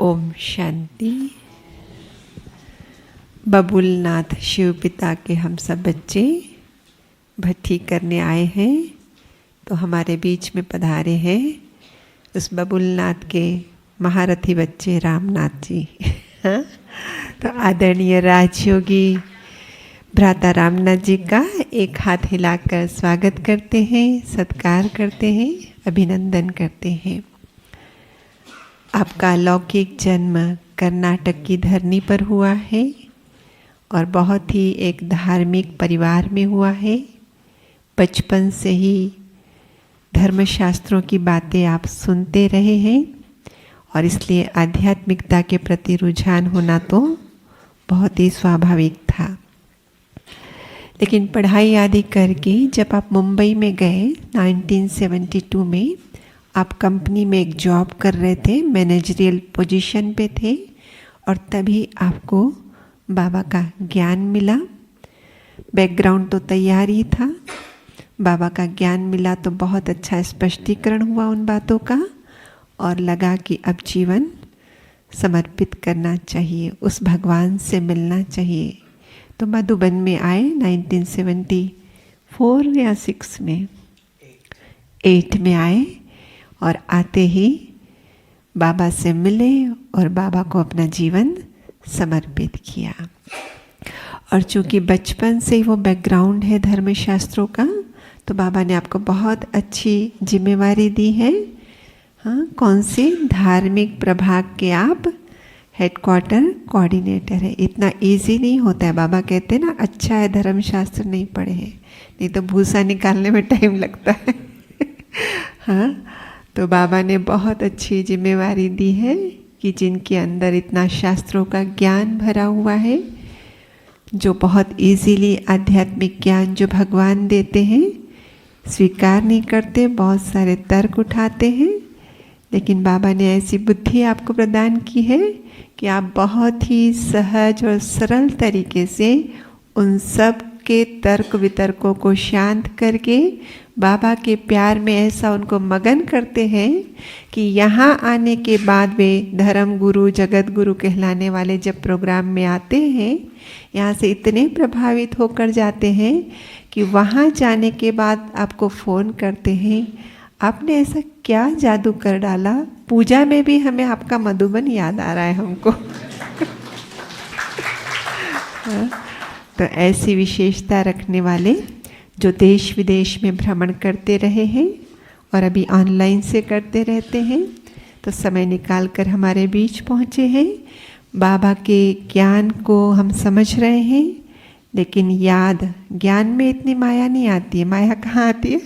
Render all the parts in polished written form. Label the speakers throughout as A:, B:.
A: ओम शांति। बबुलनाथ शिव पिता के हम सब बच्चे भट्टी करने आए हैं, तो हमारे बीच में पधारे हैं उस बबुलनाथ के महारथी बच्चे रामनाथ जी। हाँ? तो आदरणीय राजयोगी भ्राता रामनाथ जी का एक हाथ हिलाकर स्वागत करते हैं, सत्कार करते हैं, अभिनंदन करते हैं। आपका अलौकिक जन्म कर्नाटक की धरनी पर हुआ है और बहुत ही एक धार्मिक परिवार में हुआ है। बचपन से ही धर्मशास्त्रों की बातें आप सुनते रहे हैं और इसलिए आध्यात्मिकता के प्रति रुझान होना तो बहुत ही स्वाभाविक था। लेकिन पढ़ाई आदि करके जब आप मुंबई में गए 1972 में, आप कंपनी में एक जॉब कर रहे थे, मैनेजरियल पोजीशन पे थे और तभी आपको बाबा का ज्ञान मिला। बैकग्राउंड तो तैयार ही था, बाबा का ज्ञान मिला तो बहुत अच्छा स्पष्टीकरण हुआ उन बातों का और लगा कि अब जीवन समर्पित करना चाहिए, उस भगवान से मिलना चाहिए। तो मधुबन में आए 1974 या 6 में, 8 में आए और आते ही बाबा से मिले और बाबा को अपना जीवन समर्पित किया। और चूँकि बचपन से ही वो बैकग्राउंड है धर्मशास्त्रों का, तो बाबा ने आपको बहुत अच्छी जिम्मेवारी दी है। हाँ, कौन सी? धार्मिक प्रभाग के आप हेडक्वार्टर कोऑर्डिनेटर है। इतना इजी नहीं होता है। बाबा कहते हैं ना, अच्छा है धर्मशास्त्र नहीं पढ़े हैं, नहीं तो भूसा निकालने में टाइम लगता है। हाँ, तो बाबा ने बहुत अच्छी जिम्मेवारी दी है कि जिनके अंदर इतना शास्त्रों का ज्ञान भरा हुआ है, जो बहुत इजीली आध्यात्मिक ज्ञान जो भगवान देते हैं स्वीकार नहीं करते, बहुत सारे तर्क उठाते हैं। लेकिन बाबा ने ऐसी बुद्धि आपको प्रदान की है कि आप बहुत ही सहज और सरल तरीके से उन सब के तर्क वितर्कों को शांत करके बाबा के प्यार में ऐसा उनको मगन करते हैं कि यहाँ आने के बाद वे धर्म गुरु जगत गुरु कहलाने वाले जब प्रोग्राम में आते हैं, यहाँ से इतने प्रभावित होकर जाते हैं कि वहाँ जाने के बाद आपको फ़ोन करते हैं, आपने ऐसा क्या जादू कर डाला, पूजा में भी हमें आपका मधुबन याद आ रहा है हमको। तो ऐसी विशेषता रखने वाले जो देश विदेश में भ्रमण करते रहे हैं और अभी ऑनलाइन से करते रहते हैं, तो समय निकाल कर हमारे बीच पहुँचे हैं। बाबा के ज्ञान को हम समझ रहे हैं, लेकिन याद, ज्ञान में इतनी माया नहीं आती है। माया कहाँ आती है?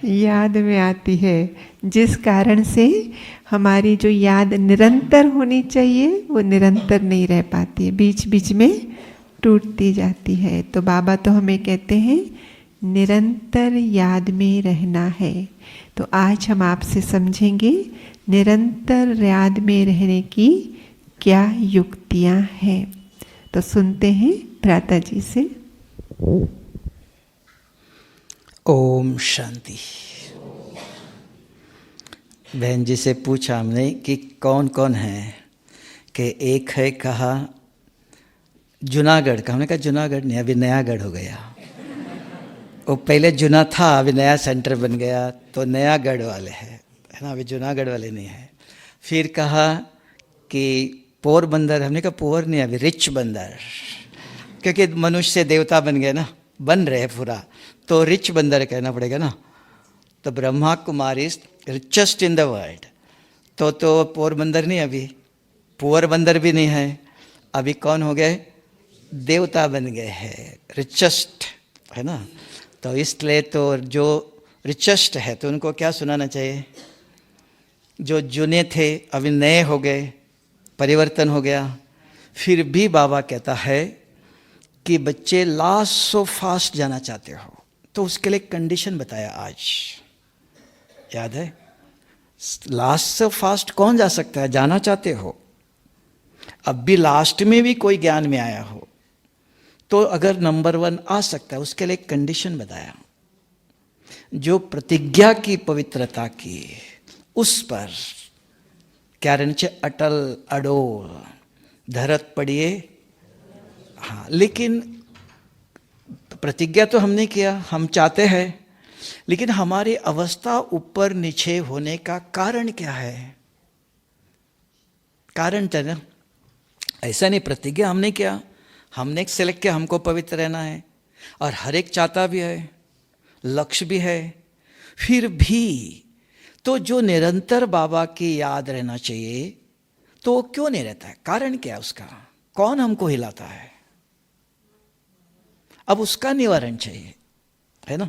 A: याद में आती है। जिस कारण से हमारी जो याद निरंतर होनी चाहिए वो निरंतर नहीं रह पाती है, बीच बीच में टूटती जाती है। तो बाबा तो हमें कहते हैं निरंतर याद में रहना है। तो आज हम आपसे समझेंगे निरंतर याद में रहने की क्या युक्तियाँ हैं। तो सुनते हैं भ्राता जी से।
B: ओम शांति। बहन जी से पूछा हमने कि कौन कौन है, कि एक है कहा जूनागढ़ का। हमने कहा जूनागढ़ नहीं, अभी नयागढ़ हो गया। वो पहले जूना था, अभी नया सेंटर बन गया, तो नयागढ़ वाले है ना, अभी जूनागढ़ वाले नहीं है। फिर कहा कि पोरबंदर। हमने कहा पोर नहीं, अभी रिच बंदर, क्योंकि मनुष्य से देवता बन गए ना, बन रहे पूरा, तो रिच बंदर कहना पड़ेगा ना। तो Brahma Kumari richest in the world, तो पोरबंदर नहीं, अभी पुअर बंदर भी नहीं है, अभी कौन हो गए? देवता बन गए हैं, रिचेस्ट है ना। तो इसलिए तो जो रिचेस्ट है तो उनको क्या सुनाना चाहिए? जो जुने थे अभी नए हो गए, परिवर्तन हो गया। फिर भी बाबा कहता है कि बच्चे लास्ट सो फास्ट जाना चाहते हो, तो उसके लिए कंडीशन बताया आज, याद है? लास्ट से फास्ट कौन जा सकता है? जाना चाहते हो, अब भी लास्ट में भी कोई ज्ञान में आया हो, तो अगर नंबर 1 आ सकता है, उसके लिए कंडीशन बताया। जो प्रतिज्ञा की पवित्रता की, उस पर क्यारे नीचे अटल अडोल धरत पड़िए। हाँ, लेकिन प्रतिज्ञा तो हमने किया, हम चाहते हैं, लेकिन हमारी अवस्था ऊपर नीचे होने का कारण क्या है? कारण था ना, ऐसा नहीं प्रतिज्ञा हमने किया, हमने एक सेलेक्ट किया हमको पवित्र रहना है, और हर एक चाहता भी है, लक्ष्य भी है, फिर भी तो जो निरंतर बाबा की याद रहना चाहिए तो वो क्यों नहीं रहता है? कारण क्या है उसका? कौन हमको हिलाता है? अब उसका निवारण चाहिए, है ना?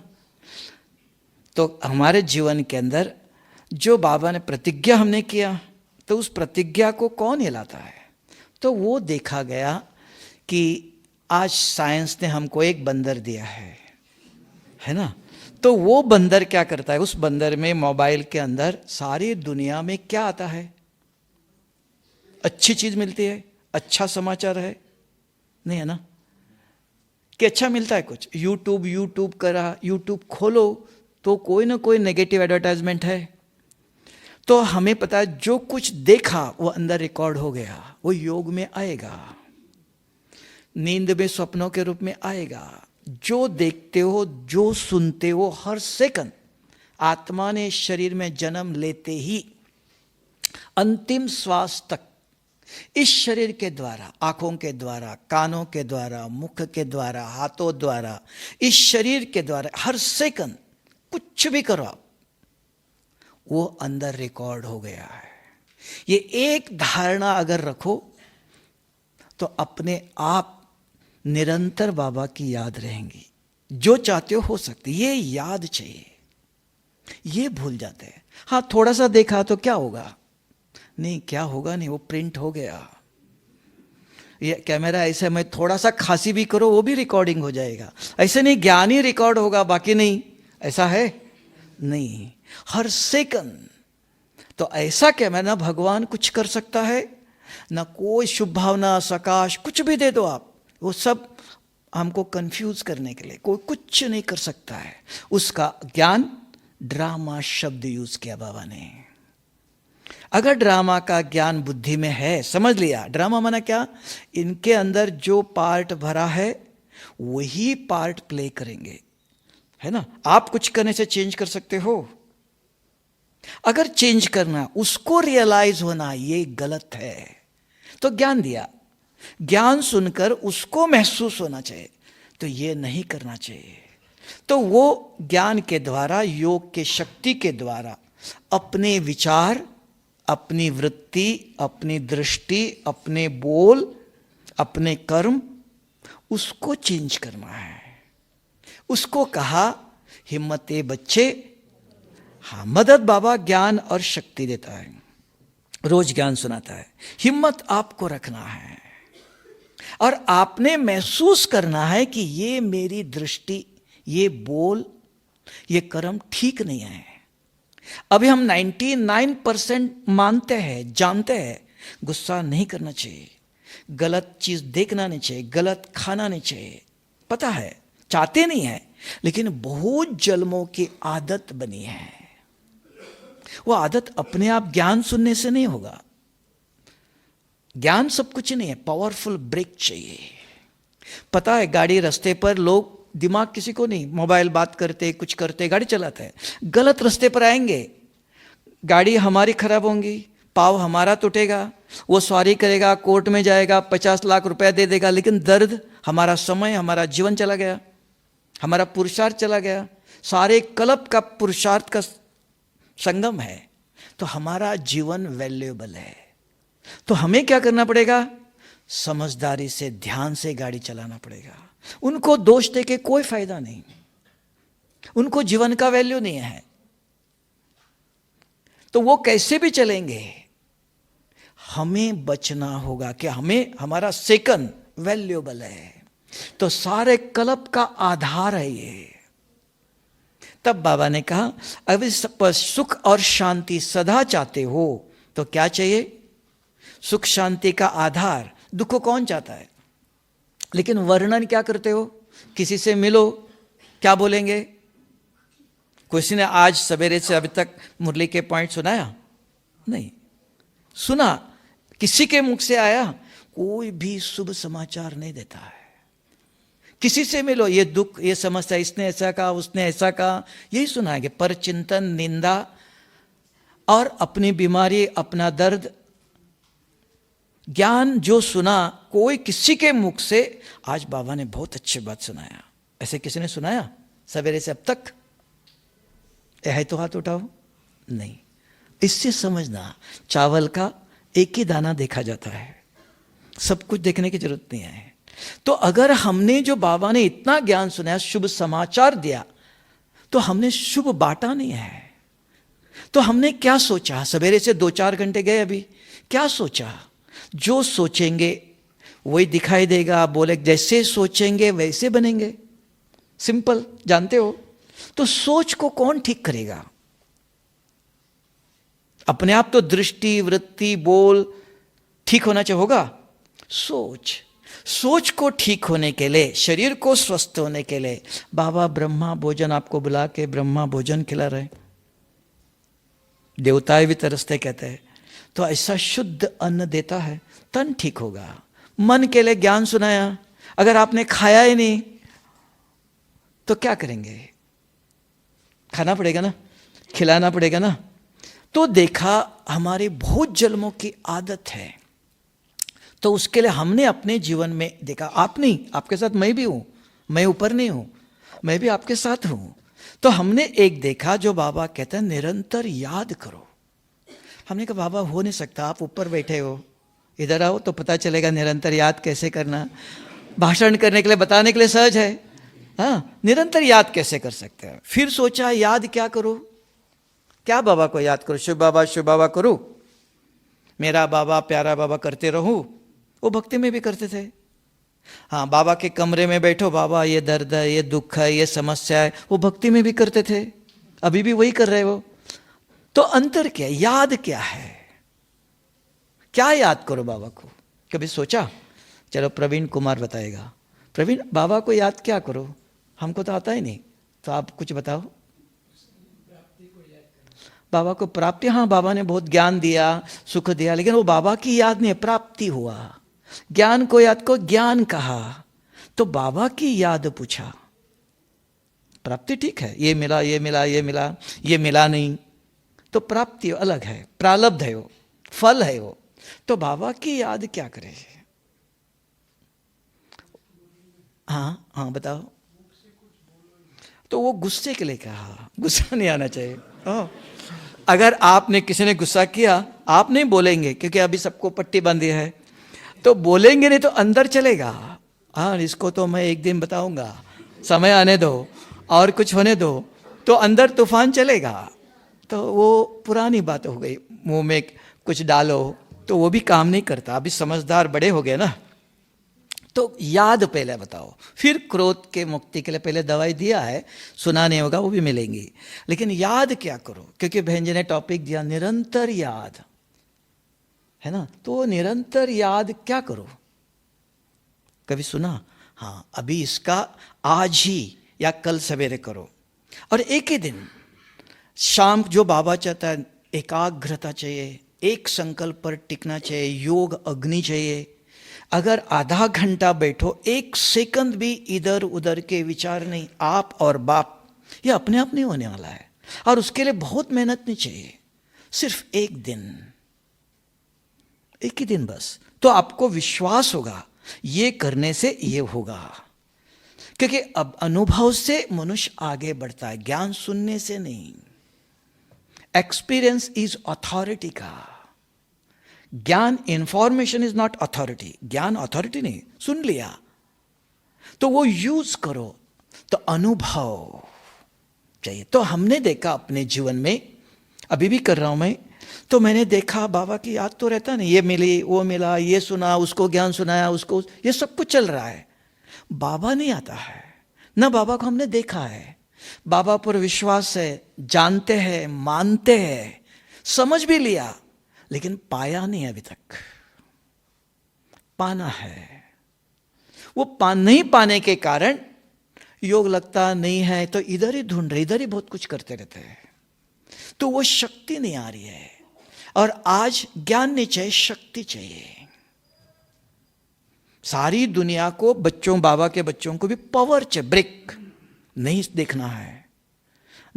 B: तो हमारे जीवन के अंदर जो बाबा ने प्रतिज्ञा हमने किया, तो उस प्रतिज्ञा को कौन हिलाता है? तो वो देखा गया कि आज साइंस ने हमको एक बंदर दिया है ना? तो वो बंदर क्या करता है? उस बंदर में मोबाइल के अंदर सारी दुनिया में क्या आता है? अच्छी चीज मिलती है, अच्छा समाचार है, नहीं है ना? कि अच्छा मिलता है कुछ? यूट्यूब करा, यूट्यूब खोलो तो कोई ना कोई नेगेटिव एडवर्टाइजमेंट है। तो हमें पता है जो कुछ देखा वो अंदर रिकॉर्ड हो गया, वो योग में आएगा, नींद में स्वप्नों के रूप में आएगा। जो देखते हो, जो सुनते हो, हर सेकंड आत्मा ने शरीर में जन्म लेते ही अंतिम श्वास तक इस शरीर के द्वारा, आंखों के द्वारा, कानों के द्वारा, मुख के द्वारा, हाथों द्वारा, इस शरीर के द्वारा हर सेकंड कुछ भी करो आप, वो अंदर रिकॉर्ड हो गया है। ये एक धारणा अगर रखो तो अपने आप निरंतर बाबा की याद रहेंगी। जो चाहते हो सकती, ये याद चाहिए, ये भूल जाते हैं। हाँ, थोड़ा सा देखा तो क्या होगा? नहीं, क्या होगा नहीं, वो प्रिंट हो गया। ये कैमरा ऐसे में थोड़ा सा खांसी भी करो वो भी रिकॉर्डिंग हो जाएगा। ऐसे नहीं ज्ञान ही रिकॉर्ड होगा, बाकी नहीं, ऐसा है नहीं, हर सेकंड। तो ऐसा कैमरा ना भगवान कुछ कर सकता है, ना कोई शुभ भावना, सकाश कुछ भी दे दो आप, वो सब हमको कंफ्यूज करने के लिए, कोई कुछ नहीं कर सकता है। उसका ज्ञान, ड्रामा शब्द यूज किया बाबा ने। अगर ड्रामा का ज्ञान बुद्धि में है, समझ लिया, ड्रामा माना क्या? इनके अंदर जो पार्ट भरा है वही पार्ट प्ले करेंगे, है ना? आप कुछ करने से चेंज कर सकते हो? अगर चेंज करना, उसको रियलाइज होना ये गलत है, तो ज्ञान दिया, ज्ञान सुनकर उसको महसूस होना चाहिए, तो ये नहीं करना चाहिए। तो वो ज्ञान के द्वारा, योग के शक्ति के द्वारा अपने विचार, अपनी वृत्ति, अपनी दृष्टि, अपने बोल, अपने कर्म, उसको चेंज करना है। उसको कहा हिम्मते बच्चे। हाँ, मदद बाबा ज्ञान और शक्ति देता है, रोज ज्ञान सुनाता है। हिम्मत आपको रखना है और आपने महसूस करना है कि ये मेरी दृष्टि, ये बोल, ये कर्म ठीक नहीं है। अभी हम 99% मानते हैं, जानते हैं, गुस्सा नहीं करना चाहिए, गलत चीज देखना नहीं चाहिए, गलत खाना नहीं चाहिए, पता है, चाहते नहीं है, लेकिन बहुत जन्मों की आदत बनी है। वो आदत अपने आप ज्ञान सुनने से नहीं होगा। ज्ञान सब कुछ नहीं है, पावरफुल ब्रेक चाहिए। पता है, गाड़ी रास्ते पर लोग, दिमाग किसी को नहीं, मोबाइल बात करते, कुछ करते, गाड़ी चलाते हैं, गलत रास्ते पर आएंगे, गाड़ी हमारी खराब होंगी, पाव हमारा टूटेगा, वो सवारी करेगा, कोर्ट में जाएगा, 50 लाख रुपया दे देगा, लेकिन दर्द, हमारा समय, हमारा जीवन चला गया, हमारा पुरुषार्थ चला गया, सारे कल्प का पुरुषार्थ का संगम है। तो हमारा जीवन वैल्यूएबल है। तो हमें क्या करना पड़ेगा? समझदारी से, ध्यान से गाड़ी चलाना पड़ेगा। उनको दोष दे के कोई फायदा नहीं, उनको जीवन का वैल्यू नहीं है, तो वो कैसे भी चलेंगे। हमें बचना होगा कि हमें, हमारा सेकंड वैल्यूएबल है। तो सारे कल्प का आधार है ये। तब बाबा ने कहा, अभी सुख और शांति सदा चाहते हो तो क्या चाहिए? सुख शांति का आधार। दुख को कौन चाहता है? लेकिन वर्णन क्या करते हो? किसी से मिलो, क्या बोलेंगे? किसी ने आज सवेरे से अभी तक मुरली के पॉइंट सुनाया? नहीं। सुना, किसी के मुख से आया, कोई भी शुभ समाचार नहीं देता है। किसी से मिलो, ये दुख, ये समस्या, इसने ऐसा कहा, उसने ऐसा कहा, यही सुनाएंगे। पर चिंतन, निंदा और अपनी बीमारी, अपना दर्द, ज्ञान जो सुना कोई किसी के मुख से, आज बाबा ने बहुत अच्छी बात सुनाया, ऐसे किसी ने सुनाया सवेरे से अब तक? है तो हाथ उठाओ। नहीं। इससे समझना, चावल का एक ही दाना देखा जाता है, सब कुछ देखने की जरूरत नहीं है। तो अगर हमने, जो बाबा ने इतना ज्ञान सुनाया, शुभ समाचार दिया, तो हमने शुभ बांटा नहीं है। तो हमने क्या सोचा? सवेरे से 2-4 घंटे गए, अभी क्या सोचा? जो सोचेंगे वही दिखाई देगा। बोले जैसे सोचेंगे वैसे बनेंगे, सिंपल, जानते हो। तो सोच को कौन ठीक करेगा? अपने आप तो दृष्टि, वृत्ति, बोल ठीक होना चाहिए, होगा। सोच को ठीक होने के लिए, शरीर को स्वस्थ होने के लिए बाबा ब्रह्मा भोजन आपको बुला के ब्रह्मा भोजन खिला रहे, देवताएं भी तरसते कहते हैं। तो ऐसा शुद्ध अन्न देता है, तन ठीक होगा। मन के लिए ज्ञान सुनाया, अगर आपने खाया ही नहीं तो क्या करेंगे? खाना पड़ेगा ना, खिलाना पड़ेगा ना। तो देखा, हमारे बहुत जन्मों की आदत है। तो उसके लिए हमने अपने जीवन में देखा, आप नहीं, आपके साथ मैं भी हूं, मैं ऊपर नहीं हूं, मैं भी आपके साथ हूं। तो हमने एक देखा, जो बाबा कहते हैं निरंतर याद करो। हमने कहा बाबा हो नहीं सकता, आप ऊपर बैठे हो, इधर आओ तो पता चलेगा निरंतर याद कैसे करना। भाषण करने के लिए, बताने के लिए सहज है, हाँ, निरंतर याद कैसे कर सकते हैं? फिर सोचा याद क्या करो, क्या बाबा को याद करो? शिव बाबा करूं, मेरा बाबा प्यारा बाबा करते रहूं। वो भक्ति में भी करते थे। हाँ, बाबा के कमरे में बैठो, बाबा ये दर्द है, ये दुख है, ये समस्या है, वो भक्ति में भी करते थे, अभी भी वही कर रहे हो। तो अंतर क्या, याद क्या है? क्या याद करो बाबा को? कभी सोचा? चलो प्रवीण कुमार बताएगा। प्रवीण, बाबा को याद क्या करो? हमको तो आता ही नहीं, तो आप कुछ बताओ। बाबा को प्राप्ति, हाँ, बाबा ने बहुत ज्ञान दिया, सुख दिया, लेकिन वो बाबा की याद नहीं, प्राप्ति हुआ। ज्ञान को याद को ज्ञान कहा, तो बाबा की याद पूछा। प्राप्ति ठीक है, ये मिला, ये मिला, ये मिला, ये मिला नहीं, तो प्राप्ति अलग है, प्रारब्ध है, वो फल है वो। तो बाबा की याद क्या करे? हाँ हाँ बताओ। तो वो गुस्से के लिए कहा, गुस्सा नहीं आना चाहिए। अगर आपने, किसी ने गुस्सा किया, आप नहीं बोलेंगे क्योंकि अभी सबको पट्टी बांधी है, तो बोलेंगे नहीं तो अंदर चलेगा। हाँ, इसको तो मैं एक दिन बताऊंगा, समय आने दो और कुछ होने दो, तो अंदर तूफान चलेगा। तो वो पुरानी बात हो गई, मुंह में कुछ डालो तो वो भी काम नहीं करता। अभी समझदार बड़े हो गए ना। तो याद पहले बताओ, फिर क्रोध के मुक्ति के लिए पहले दवाई दिया है, सुना नहीं होगा, वो भी मिलेंगी, लेकिन याद क्या करो? क्योंकि बहन जी ने टॉपिक दिया निरंतर याद, है ना। तो निरंतर याद क्या करो? कभी सुना? हाँ, अभी इसका आज ही या कल सवेरे करो। और एक ही दिन शाम, जो बाबा चाहता है, एकाग्रता चाहिए, एक संकल्प पर टिकना चाहिए, योग अग्नि चाहिए। अगर आधा घंटा बैठो, 1 सेकंड भी इधर उधर के विचार नहीं, आप और बाप, ये अपने आप नहीं होने वाला है। और उसके लिए बहुत मेहनत नहीं चाहिए, सिर्फ एक दिन, एक ही दिन बस। तो आपको विश्वास होगा ये करने से ये होगा। क्योंकि अब अनुभव से मनुष्य आगे बढ़ता है, ज्ञान सुनने से नहीं। एक्सपीरियंस इज अथॉरिटी का, ज्ञान, इंफॉर्मेशन इज नॉट अथॉरिटी। ज्ञान अथॉरिटी नहीं, सुन लिया तो वो यूज करो, तो अनुभव चाहिए। तो हमने देखा अपने जीवन में, अभी भी कर रहा हूं मैं, तो मैंने देखा बाबा की याद तो रहता नहीं, ये मिली, वो मिला, ये सुना, उसको ज्ञान सुनाया, उसको, ये सब कुछ चल रहा है, बाबा नहीं आता है ना। बाबा को हमने देखा है, बाबा पर विश्वास है, जानते हैं, मानते हैं, समझ भी लिया, लेकिन पाया नहीं अभी तक। पाना है, वो नहीं पाने के कारण योग लगता नहीं है, तो इधर ही ढूंढ रहे, इधर ही बहुत कुछ करते रहते हैं, तो वो शक्ति नहीं आ रही है। और आज ज्ञान नहीं चाहिए, शक्ति चाहिए। सारी दुनिया को, बच्चों, बाबा के बच्चों को भी पावर चाहिए। ब्रेक नहीं देखना है,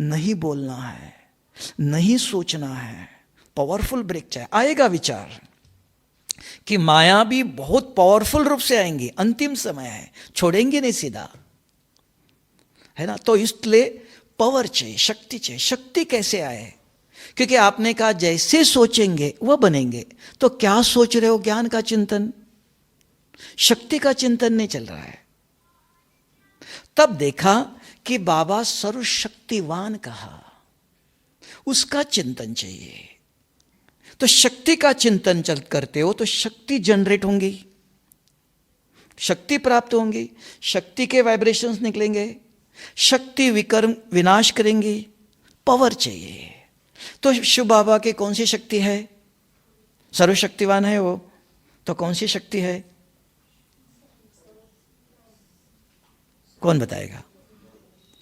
B: नहीं बोलना है, नहीं सोचना है, पावरफुल ब्रेक चाहिए। आएगा विचार कि माया भी बहुत पावरफुल रूप से आएंगी, अंतिम समय है, छोड़ेंगे नहीं सीधा, है ना। तो इसलिए पावर चाहिए, शक्ति चाहिए। शक्ति कैसे आए? क्योंकि आपने कहा जैसे सोचेंगे वह बनेंगे। तो क्या सोच रहे हो? ज्ञान का चिंतन, शक्ति का चिंतन नहीं चल रहा है। तब देखा कि बाबा सर्वशक्तिवान कहा, उसका चिंतन चाहिए। तो शक्ति का चिंतन चल करते हो तो शक्ति जनरेट होंगी, शक्ति प्राप्त होंगी, शक्ति के वाइब्रेशंस निकलेंगे, शक्ति विकर्म विनाश करेंगी, पावर चाहिए। तो शिव बाबा की कौन सी शक्ति है? सर्वशक्तिवान है वो, तो कौन सी शक्ति है? कौन बताएगा?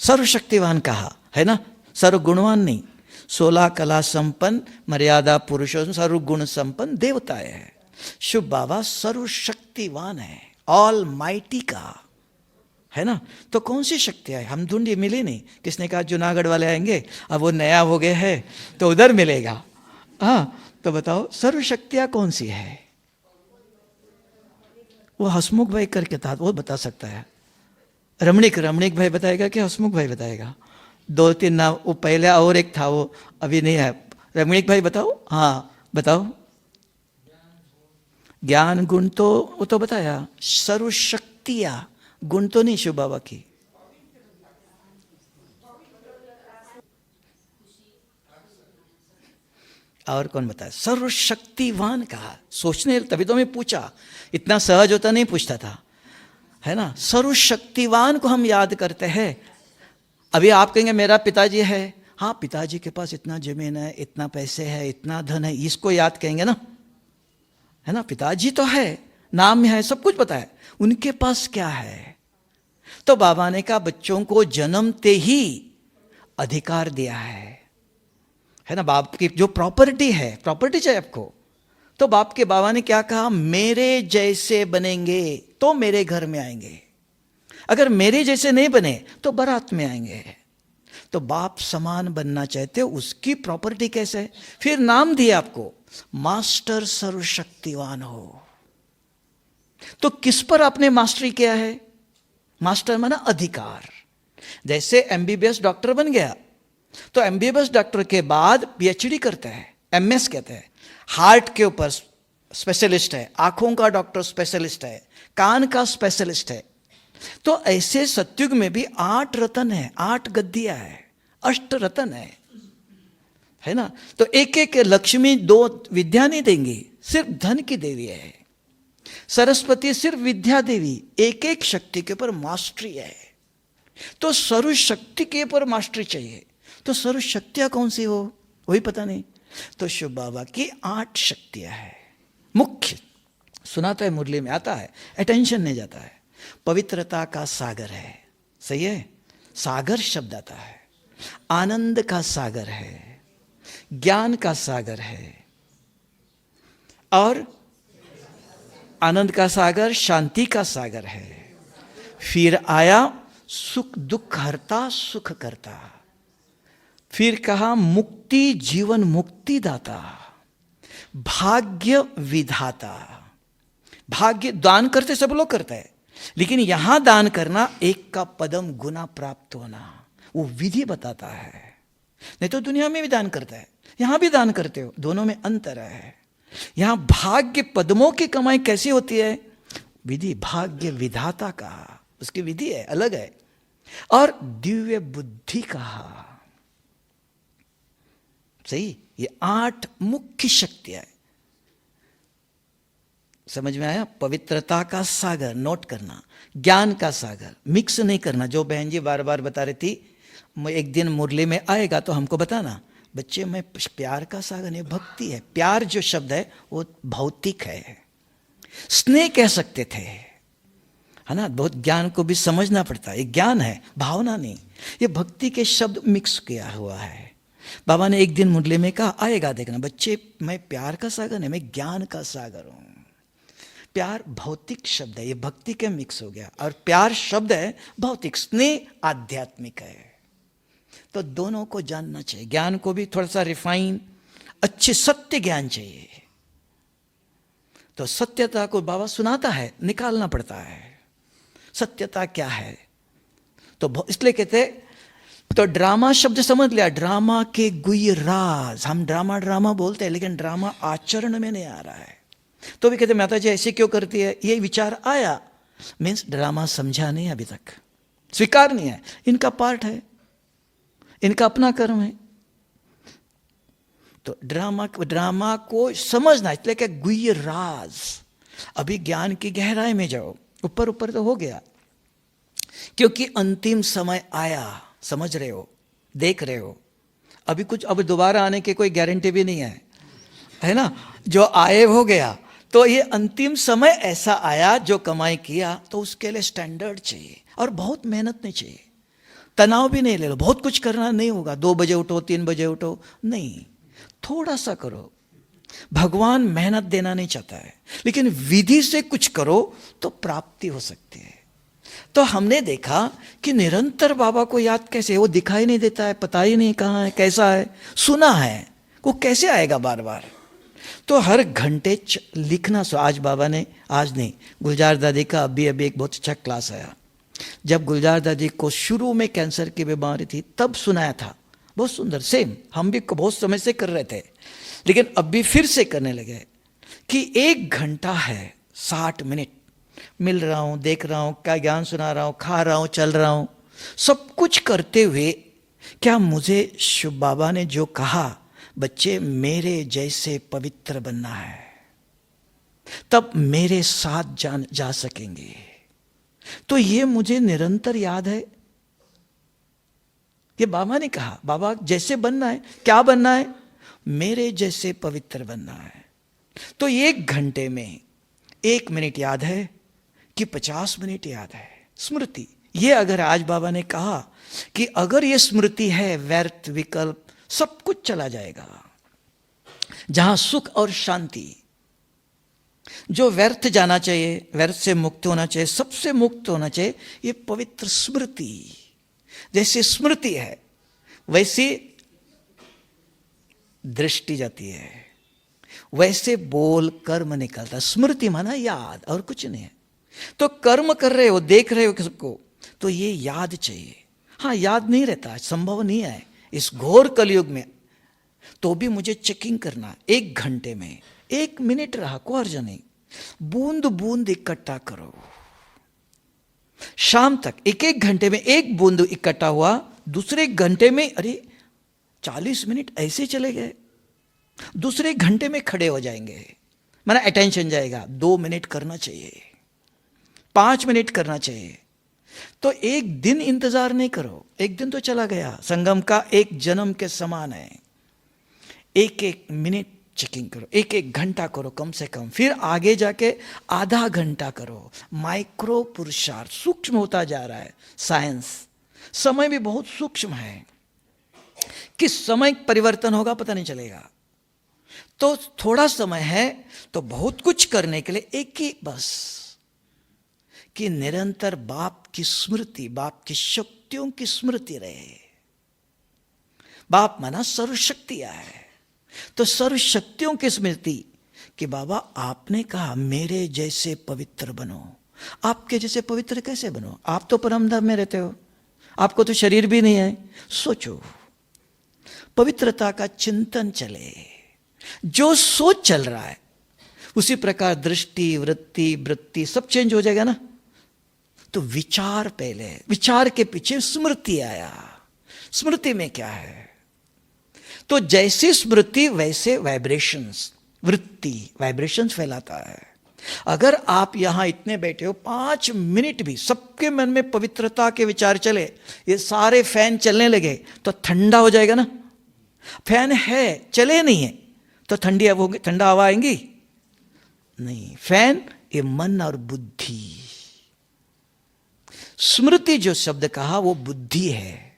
B: सर्वशक्तिवान कहा है ना, सर्वगुणवान नहीं। 16 कला संपन्न, मर्यादा पुरुषोत्तम, सर्वगुण संपन्न देवता है। शिव बाबा सर्वशक्तिवान है, ऑल माइटी का, है ना। तो कौन सी शक्ति है? हम ढूंढी, मिली नहीं। किसने कहा जूनागढ़ वाले आएंगे, अब वो नया हो गए हैं तो उधर मिलेगा। हाँ, तो बताओ सर्वशक्तियाँ कौन सी है? वो हसमुख भाई करके था, वो बता सकता है। रमणीक भाई बताएगा कि हसमुख भाई बताएगा? 2-3 नाम, वो पहले और एक था, वो अभी नहीं है। रमणीक भाई बताओ। हाँ बताओ। ज्ञान गुण तो वो तो बताया, सर्वशक्तियाँ, गुण तो नहीं शिव बाबा की। और कौन बताया? सर्वशक्तिवान कहा। सोचने, तभी तो मैं पूछा, इतना सहज होता नहीं पूछता था, है ना। सर्वशक्तिवान को हम याद करते हैं। अभी आप कहेंगे मेरा पिताजी है, हाँ पिताजी के पास इतना जमीन है, इतना पैसे है, इतना धन है, इसको याद कहेंगे ना, है ना। पिताजी तो है, नाम है, सब कुछ पता है, उनके पास क्या है? तो बाबा ने कहा बच्चों को जन्मते ही अधिकार दिया है ना। बाप की जो प्रॉपर्टी है, प्रॉपर्टी चाहिए आपको। तो बाप के बाबा ने क्या कहा? मेरे जैसे बनेंगे तो मेरे घर में आएंगे, अगर मेरे जैसे नहीं बने तो बारात में आएंगे। तो बाप समान बनना चाहते हो, उसकी प्रॉपर्टी कैसे है? फिर नाम दिया आपको, मास्टर सर्वशक्तिवान हो। तो किस पर आपने मास्टरी किया है? मास्टर माना अधिकार। जैसे एमबीबीएस डॉक्टर बन गया तो एमबीबीएस डॉक्टर के बाद पीएचडी करता है, एमएस कहते हैं। हार्ट के ऊपर स्पेशलिस्ट है, आंखों का डॉक्टर स्पेशलिस्ट है, कान का स्पेशलिस्ट है। तो ऐसे सत्युग में भी 8 रतन है, 8 गद्दियां है, 8 रतन है ना। तो एक एक लक्ष्मी 2 विद्या नहीं देंगी, सिर्फ धन की देवी है। सरस्वती सिर्फ विद्या देवी, एक एक शक्ति के ऊपर मास्टरी है। तो सर्वशक्ति के ऊपर मास्टरी चाहिए। तो सर्वशक्तियां कौन सी हो वही पता नहीं। तो शिव बाबा की 8 शक्तियां है मुख्य। सुनाता है, मुरली में आता है, अटेंशन नहीं जाता है। पवित्रता का सागर है, सही है, सागर शब्द आता है। आनंद का सागर है, ज्ञान का सागर है, और आनंद का सागर शांति का सागर है। फिर आया सुख दुख हरता सुख करता। फिर कहा मुक्ति जीवन मुक्ति दाता, भाग्य विधाता। भाग्य दान करते सब लोग करते हैं, लेकिन यहां दान करना एक का पदम गुना प्राप्त होना, वो विधि बताता है। नहीं तो दुनिया में भी दान करता है, यहां भी दान करते हो, दोनों में अंतर है। यहां भाग्य पद्मों की कमाई कैसी होती है? विधि, भाग्य विधाता का, उसकी विधि है, अलग है। और दिव्य बुद्धि कहा, सही। ये 8 मुख्य शक्तियां है। समझ में आया? पवित्रता का सागर, नोट करना, ज्ञान का सागर, मिक्स नहीं करना। जो बहन जी बार बार बता रही थी, एक दिन मुरली में आएगा तो हमको बताना, बच्चे मैं प्यार का सागर नहीं, भक्ति है। प्यार जो शब्द है वो भौतिक है, स्नेह कह सकते थे, है ना। बहुत ज्ञान को भी समझना पड़ता है, ये ज्ञान है, भावना नहीं। ये भक्ति के शब्द मिक्स किया हुआ है। बाबा ने एक दिन मुरली में कहा, आएगा देखना बच्चे, मैं प्यार का सागर नहीं, मैं ज्ञान का सागर हूं। प्यार भौतिक शब्द है, ये भक्ति के मिक्स हो गया, और प्यार शब्द है भौतिक, स्नेह आध्यात्मिक है। तो दोनों को जानना चाहिए। ज्ञान को भी थोड़ा सा रिफाइन, अच्छे सत्य ज्ञान चाहिए। तो सत्यता को बाबा सुनाता है, निकालना पड़ता है सत्यता क्या है। तो इसलिए कहते, तो ड्रामा शब्द समझ लिया, ड्रामा के गुह्य राज। हम ड्रामा ड्रामा बोलते हैं, लेकिन ड्रामा आचरण में नहीं आ रहा है। तो भी कहते माता जी ऐसे क्यों करती है, ये विचार आया, मीन्स ड्रामा समझा नहीं अभी तक, स्वीकार नहीं है, इनका पार्ट है, इनका अपना कर्म है। तो ड्रामा को समझना, इसलिए क्या गुह्य राज। अभी ज्ञान की गहराई में जाओ, ऊपर ऊपर तो हो गया, क्योंकि अंतिम समय आया, समझ रहे हो, देख रहे हो। अभी कुछ, अब दोबारा आने की कोई गारंटी भी नहीं है ना। जो आए हो गया, तो ये अंतिम समय ऐसा आया, जो कमाई किया तो उसके लिए स्टैंडर्ड चाहिए, और बहुत मेहनत नहीं चाहिए, तनाव भी नहीं ले लो, बहुत कुछ करना नहीं होगा, 2 बजे उठो 3 बजे उठो, नहीं, थोड़ा सा करो। भगवान मेहनत देना नहीं चाहता है, लेकिन विधि से कुछ करो तो प्राप्ति हो सकती है। तो हमने देखा कि निरंतर बाबा को याद कैसे, वो दिखाई नहीं देता है, पता ही नहीं कहाँ है, कैसा है, सुना है, वो कैसे आएगा बार बार। तो हर घंटे लिखना। आज बाबा ने, आज नहीं, गुलजार दादी का अभी एक बहुत अच्छा क्लास आया। जब गुलजार दादी को शुरू में कैंसर की बीमारी थी, तब सुनाया था, बहुत सुंदर, सेम हम भी बहुत समय से कर रहे थे, लेकिन अब भी फिर से करने लगे कि 1 घंटा है, 60 मिनट मिल रहा हूं, देख रहा हूं, क्या ज्ञान सुना रहा हूं, खा रहा हूं, चल रहा हूं, सब कुछ करते हुए क्या मुझे शिव बाबा ने जो कहा, बच्चे मेरे जैसे पवित्र बनना है, तब मेरे साथ जा सकेंगे। तो ये मुझे निरंतर याद है, ये बाबा ने कहा, बाबा जैसे बनना है, क्या बनना है, मेरे जैसे पवित्र बनना है। तो 1 घंटे में 1 मिनट याद है कि 50 मिनट याद है, स्मृति। ये अगर आज बाबा ने कहा कि अगर ये स्मृति है, व्यर्थ विकल्प सब कुछ चला जाएगा, जहां सुख और शांति, जो व्यर्थ जाना चाहिए, व्यर्थ से मुक्त होना चाहिए, सबसे मुक्त होना चाहिए, ये पवित्र स्मृति। जैसे स्मृति है वैसे दृष्टि जाती है, वैसे बोल कर्म निकलता। स्मृति माना याद, और कुछ नहीं है। तो कर्म कर रहे हो, देख रहे हो सबको, तो ये याद चाहिए। हाँ, याद नहीं रहता, संभव नहीं है इस घोर कलयुग में, तो भी मुझे चेकिंग करना। 1 घंटे में 1 मिनट रहा, कोई अर्ज नहीं, बूंद बूंद इकट्ठा करो। शाम तक 1 घंटे में 1 बूंद इकट्ठा हुआ, दूसरे घंटे में अरे 40 मिनट ऐसे चले गए, दूसरे घंटे में खड़े हो जाएंगे, माना अटेंशन जाएगा। 2 मिनट करना चाहिए, 5 मिनट करना चाहिए। तो 1 दिन इंतजार नहीं करो, 1 दिन तो चला गया, संगम का 1 जन्म के समान है। 1 मिनट चेकिंग करो, 1 घंटा करो कम से कम, फिर आगे जाके आधा घंटा करो। माइक्रो पुरुषार्थ सूक्ष्म होता जा रहा है, साइंस। समय भी बहुत सूक्ष्म है, किस समय परिवर्तन होगा पता नहीं चलेगा। तो थोड़ा समय है, तो बहुत कुछ करने के लिए एक ही बस, कि निरंतर बाप की स्मृति, बाप की शक्तियों की स्मृति रहे। बाप माना सर्वशक्तियां है, तो सर्वशक्तियों की स्मृति कि बाबा आपने कहा मेरे जैसे पवित्र बनो। आपके जैसे पवित्र कैसे बनो? आप तो परम धाम में रहते हो, आपको तो शरीर भी नहीं है। सोचो, पवित्रता का चिंतन चले, जो सोच चल रहा है उसी प्रकार दृष्टि, वृत्ति सब चेंज हो जाएगा ना। तो विचार पहले, विचार के पीछे स्मृति आया। स्मृति में क्या है? तो जैसी स्मृति वैसे वाइब्रेशंस, वृत्ति वाइब्रेशंस फैलाता है। अगर आप यहां इतने बैठे हो, 5 मिनट भी सबके मन में पवित्रता के विचार चले, ये सारे फैन चलने लगे तो ठंडा हो जाएगा ना। फैन है, चले नहीं है तो ठंडा हवा आएंगी नहीं। फैन ये मन और बुद्धि। स्मृति जो शब्द कहा वो बुद्धि है।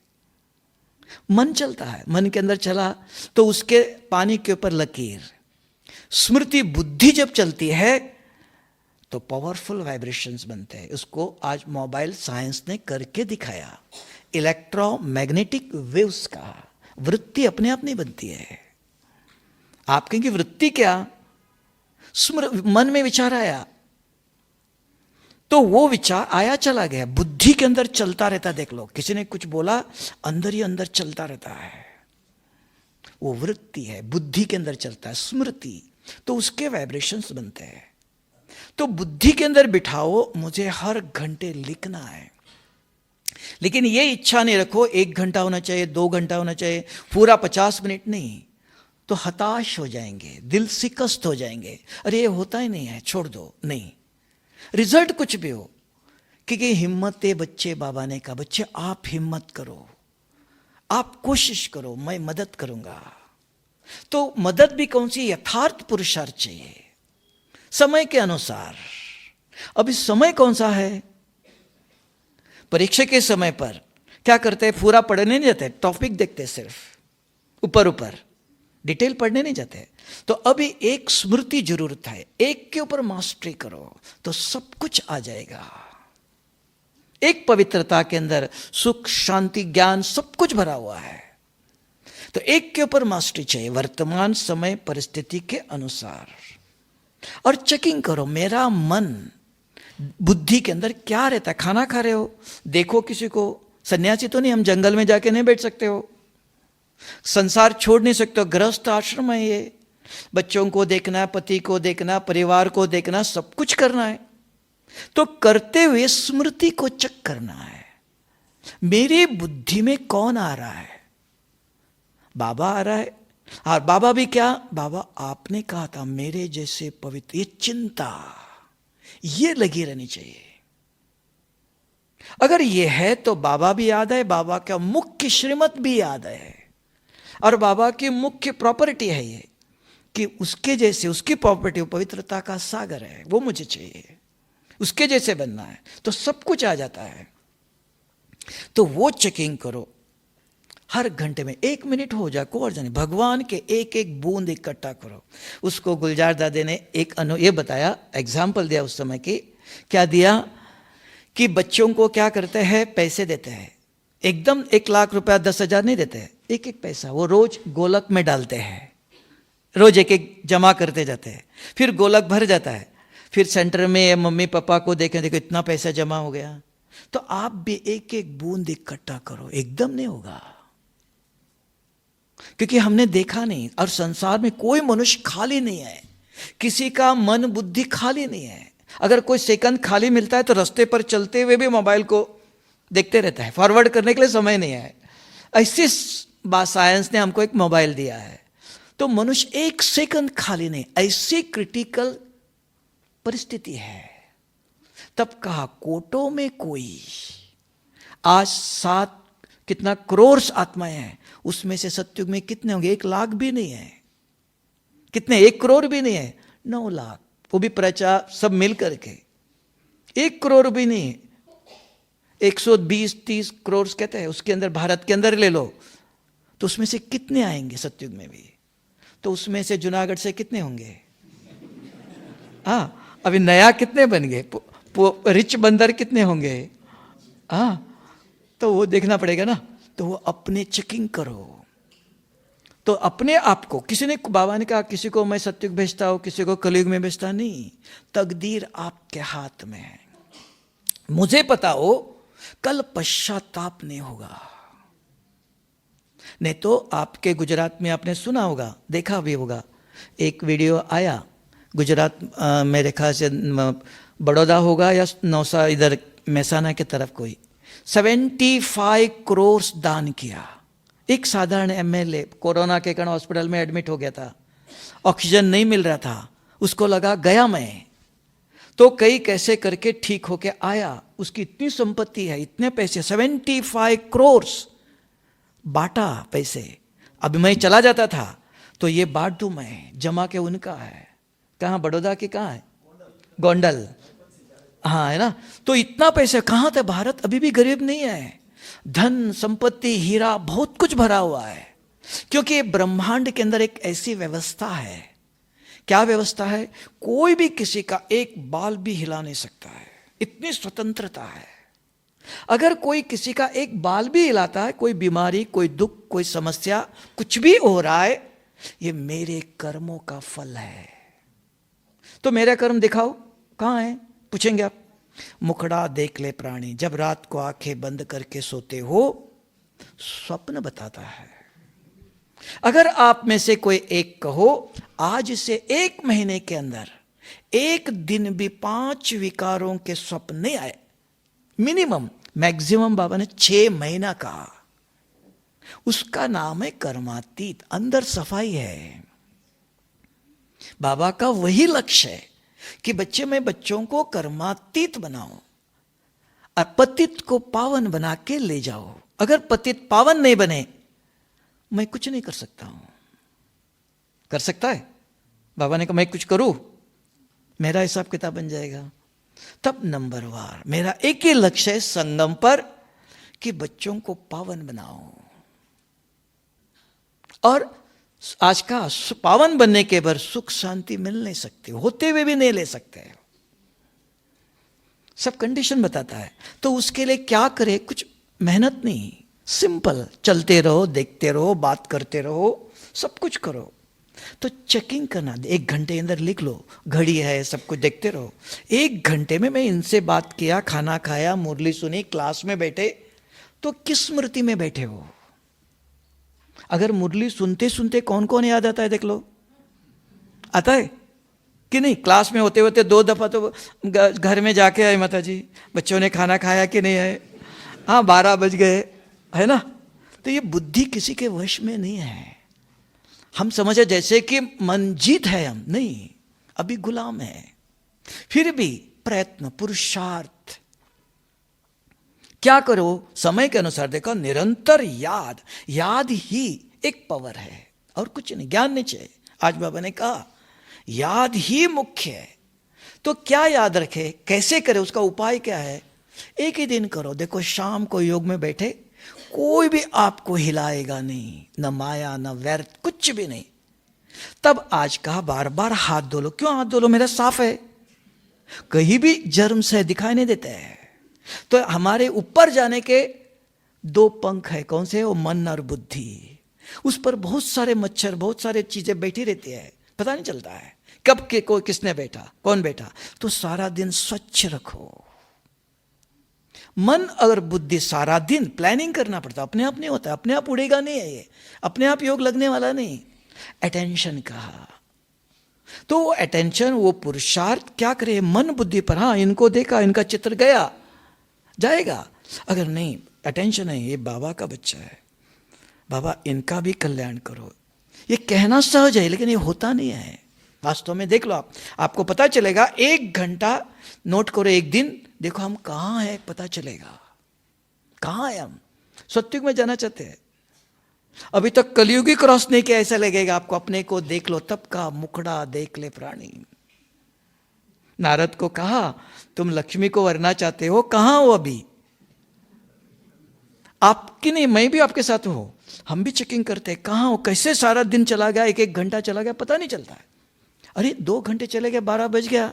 B: मन चलता है, मन के अंदर चला तो उसके पानी के ऊपर लकीर। स्मृति बुद्धि जब चलती है तो पावरफुल वाइब्रेशंस बनते हैं। उसको आज मोबाइल साइंस ने करके दिखाया। इलेक्ट्रोमैग्नेटिक वेव्स का वृत्ति अपने आप नहीं बनती है। आप कहेंगे वृत्ति क्या? मन में विचार आया तो वो विचार आया चला गया, बुद्धि के अंदर चलता रहता। देख लो, किसी ने कुछ बोला, अंदर ही अंदर चलता रहता है। वो वृत्ति है, बुद्धि के अंदर चलता है, स्मृति। तो उसके वाइब्रेशंस बनते हैं। तो बुद्धि के अंदर बिठाओ, मुझे हर घंटे लिखना है। लेकिन ये इच्छा नहीं रखो 1 घंटा होना चाहिए, 2 घंटा होना चाहिए, पूरा 50 मिनट नहीं, तो हताश हो जाएंगे, दिल शिकस्त हो जाएंगे। अरे ये होता ही नहीं है, छोड़ दो। नहीं, रिजल्ट कुछ भी हो, क्योंकि हिम्मत है बच्चे, बाबा ने कहा बच्चे आप हिम्मत करो, आप कोशिश करो, मैं मदद करूंगा। तो मदद भी कौन सी? यथार्थ पुरुषार्थ चाहिए, समय के अनुसार। अब इस समय कौन सा है? परीक्षा के समय पर क्या करते हैं? पूरा पढ़ने नहीं जाते, टॉपिक देखते, सिर्फ ऊपर ऊपर, डिटेल पढ़ने नहीं जाते। तो अभी एक स्मृति जरूरत है, एक के ऊपर मास्टरी करो तो सब कुछ आ जाएगा। एक पवित्रता के अंदर सुख, शांति, ज्ञान सब कुछ भरा हुआ है। तो एक के ऊपर मास्टरी चाहिए वर्तमान समय परिस्थिति के अनुसार। और चेकिंग करो मेरा मन बुद्धि के अंदर क्या रहता है। खाना खा रहे हो, देखो किसी को, सन्यासी तो नहीं, हम जंगल में जाके नहीं बैठ सकते हो, संसार छोड़ नहीं सकते हो, गृहस्थ आश्रम है ये। बच्चों को देखना, पति को देखना, परिवार को देखना, सब कुछ करना है। तो करते हुए स्मृति को चेक करना है, मेरी बुद्धि में कौन आ रहा है? बाबा आ रहा है। और बाबा भी क्या? बाबा आपने कहा था मेरे जैसे पवित्र, ये चिंता ये लगी रहनी चाहिए। अगर ये है तो बाबा भी याद है, बाबा का मुख्य श्रीमत भी याद है, और बाबा की मुख्य प्रॉपर्टी है ये कि उसके जैसे, उसकी प्रॉपर्टी पवित्रता का सागर है, वो मुझे चाहिए, उसके जैसे बनना है। तो सब कुछ आ जाता है। तो वो चेकिंग करो, हर घंटे में 1 मिनट हो जाए, को और जाने, भगवान के एक एक बूंद इकट्ठा करो। उसको गुलजार दादी ने एक ये बताया, एग्जाम्पल दिया उस समय की। क्या दिया कि बच्चों को क्या करते हैं, पैसे देते हैं, एकदम 1 लाख रुपया 10,000 नहीं देते हैं, एक एक पैसा वो रोज गोलक में डालते हैं, रोज एक एक जमा करते जाते हैं। फिर गोलक भर जाता है, फिर सेंटर में मम्मी पापा को देखें, देखो इतना पैसा जमा हो गया। तो आप भी एक एक बूंद इकट्ठा करो, एकदम नहीं होगा, क्योंकि हमने देखा नहीं। और संसार में कोई मनुष्य खाली नहीं है, किसी का मन बुद्धि खाली नहीं है। अगर कोई सेकंड खाली मिलता है तो रास्ते पर चलते हुए भी मोबाइल को देखते रहता है, फॉरवर्ड करने के लिए समय नहीं है। ऐसी बात साइंस ने हमको एक मोबाइल दिया है। तो मनुष्य 1 सेकंड खाली नहीं, ऐसी क्रिटिकल परिस्थिति है। तब कहा कोटों में कोई, आज 7 कितना करोड़ आत्माएं हैं, उसमें से सतयुग में कितने होंगे? 1 लाख भी नहीं है। कितने? 1 करोड़ भी नहीं है, 9 लाख, वो भी प्रजा सब मिल करके। 1 करोड़ भी नहीं है, 120-130 करोड़ कहते हैं, उसके अंदर भारत के अंदर ले लो, तो उसमें से कितने आएंगे सतयुग में भी? तो उसमें से जूनागढ़ से कितने होंगे? हाँ, अभी नया कितने बन गए? रिच बंदर कितने होंगे? हाँ, तो वो देखना पड़ेगा ना। तो वो अपने चेकिंग करो। तो अपने आप को, किसी ने, बाबा ने कहा किसी को मैं सतयुग भेजता हूं, किसी को कलयुग में भेजता नहीं, तकदीर आपके हाथ में है। मुझे पता हो कल पश्चाताप नहीं होगा। नहीं तो आपके गुजरात में आपने सुना होगा, देखा भी होगा, एक वीडियो आया गुजरात, मेरे ख्याल से बड़ौदा होगा या नौसा, इधर महसाना की तरफ, कोई 75 करोड़ दान किया। एक साधारण एमएलए कोरोना के कारण हॉस्पिटल में एडमिट हो गया था, ऑक्सीजन नहीं मिल रहा था, उसको लगा गया मैं, तो कई कैसे करके ठीक होके आया। उसकी इतनी संपत्ति है, इतने पैसे, 75 करोड़ बांटा पैसे। अभी मैं चला जाता था तो ये बांट दूं मैं, जमा के उनका है। कहाँ? बड़ौदा की कहाँ है? गोंडल, हाँ है ना। तो इतना पैसे कहाँ था? भारत अभी भी गरीब नहीं है। धन संपत्ति हीरा बहुत कुछ भरा हुआ है, क्योंकि ये ब्रह्मांड के अंदर एक ऐसी व्यवस्था है। क्या व्यवस्था है? कोई भी किसी का एक बाल भी हिला नहीं सकता है, इतनी स्वतंत्रता है। अगर कोई किसी का एक बाल भी हिलाता है, कोई बीमारी, कोई दुख, कोई समस्या, कुछ भी हो रहा है, ये मेरे कर्मों का फल है। तो मेरा कर्म दिखाओ, कहाँ है? पूछेंगे आप। मुखड़ा देख ले प्राणी, जब रात को आंखें बंद करके सोते हो, स्वप्न बताता है। अगर आप में से कोई एक कहो आज से 1 महीने के अंदर एक दिन भी 5 विकारों के स्वप्न नहीं आए, मिनिमम, मैक्सिमम बाबा ने 6 महीना कहा, उसका नाम है कर्मातीत। अंदर सफाई है। बाबा का वही लक्ष्य है कि मैं बच्चों को कर्मातीत बनाऊं और पतित को पावन बना के ले जाओ। अगर पतित पावन नहीं बने, मैं कुछ नहीं कर सकता हूं। कर सकता है? बाबा ने कहा मैं कुछ करूं, मेरा हिसाब किताब बन जाएगा। तब नंबर वार मेरा एक ही लक्ष्य है संगम पर, कि बच्चों को पावन बनाओ। और आज का पावन बनने के बाद सुख शांति मिल नहीं सकती, होते हुए भी नहीं ले सकते, सब कंडीशन बताता है। तो उसके लिए क्या करे? कुछ मेहनत नहीं, सिंपल, चलते रहो, देखते रहो, बात करते रहो, सब कुछ करो। तो चेकिंग करना, 1 घंटे अंदर लिख लो, घड़ी है, सब कुछ देखते रहो। 1 घंटे में मैं इनसे बात किया, खाना खाया, मुरली सुनी, क्लास में बैठे, तो किस स्मृति में बैठे हो? अगर मुरली सुनते सुनते कौन कौन याद आता है देख लो, आता है कि नहीं? क्लास में होते होते 2 दफा तो घर में जाके आए, माता जी बच्चों ने खाना खाया कि नहीं है, हाँ 12 बज गए, है ना? तो ये बुद्धि किसी के वश में नहीं है। हम समझे जैसे कि मन जीत है, हम नहीं, अभी गुलाम है। फिर भी प्रयत्न, पुरुषार्थ क्या करो? समय के अनुसार देखो, निरंतर याद, याद ही एक पावर है और कुछ नहीं, ज्ञान नहीं चाहिए। आज बाबा ने कहा याद ही मुख्य है। तो क्या याद रखे, कैसे करे, उसका उपाय क्या है? एक ही दिन करो। देखो शाम को योग में बैठे, कोई भी आपको हिलाएगा नहीं, न माया न व्यर्थ, कुछ भी नहीं। तब आज कहा बार बार हाथ धो लो। क्यों हाथ धो लो? मेरा साफ है, कहीं भी जर्म से दिखाई नहीं देते हैं। तो हमारे ऊपर जाने के 2 पंख है, कौन से? वो मन और बुद्धि। उस पर बहुत सारे मच्छर, बहुत सारे चीजें बैठी रहती है, पता नहीं चलता है कब के कोई किसने बैठा, कौन बैठा। तो सारा दिन स्वच्छ रखो। मन और बुद्धि सारा दिन प्लानिंग करना पड़ता, अपने आप नहीं होता, अपने आप उड़ेगा नहीं है ये, अपने आप योग लगने वाला नहीं। अटेंशन कहा, तो वो अटेंशन, वो पुरुषार्थ क्या करे? मन बुद्धि पर। हाँ, इनको देखा, इनका चित्र गया, जाएगा। अगर नहीं अटेंशन है, ये बाबा का बच्चा है, बाबा इनका भी कल्याण करो। ये कहना सहज है, लेकिन ये होता नहीं है वास्तव में। देख लो आप, आपको पता चलेगा। 1 घंटा नोट करो, एक दिन देखो हम कहाँ हैं, पता चलेगा कहाँ है हम। सत्युग में जाना चाहते हैं, अभी तक कलयुग ही क्रॉस नहीं किया, ऐसा लगेगा आपको। अपने को देख लो, तब का मुखड़ा देख ले प्राणी। नारद को कहा तुम लक्ष्मी को वरना चाहते हो, कहाँ हो अभी? आपकी नहीं, मैं भी आपके साथ हूं। हम भी चेकिंग करते हैं, कहाँ हो, कैसे सारा दिन चला गया, 1-1 घंटा चला गया, पता नहीं चलता है। अरे 2 घंटे चले गए, 12 बज गया।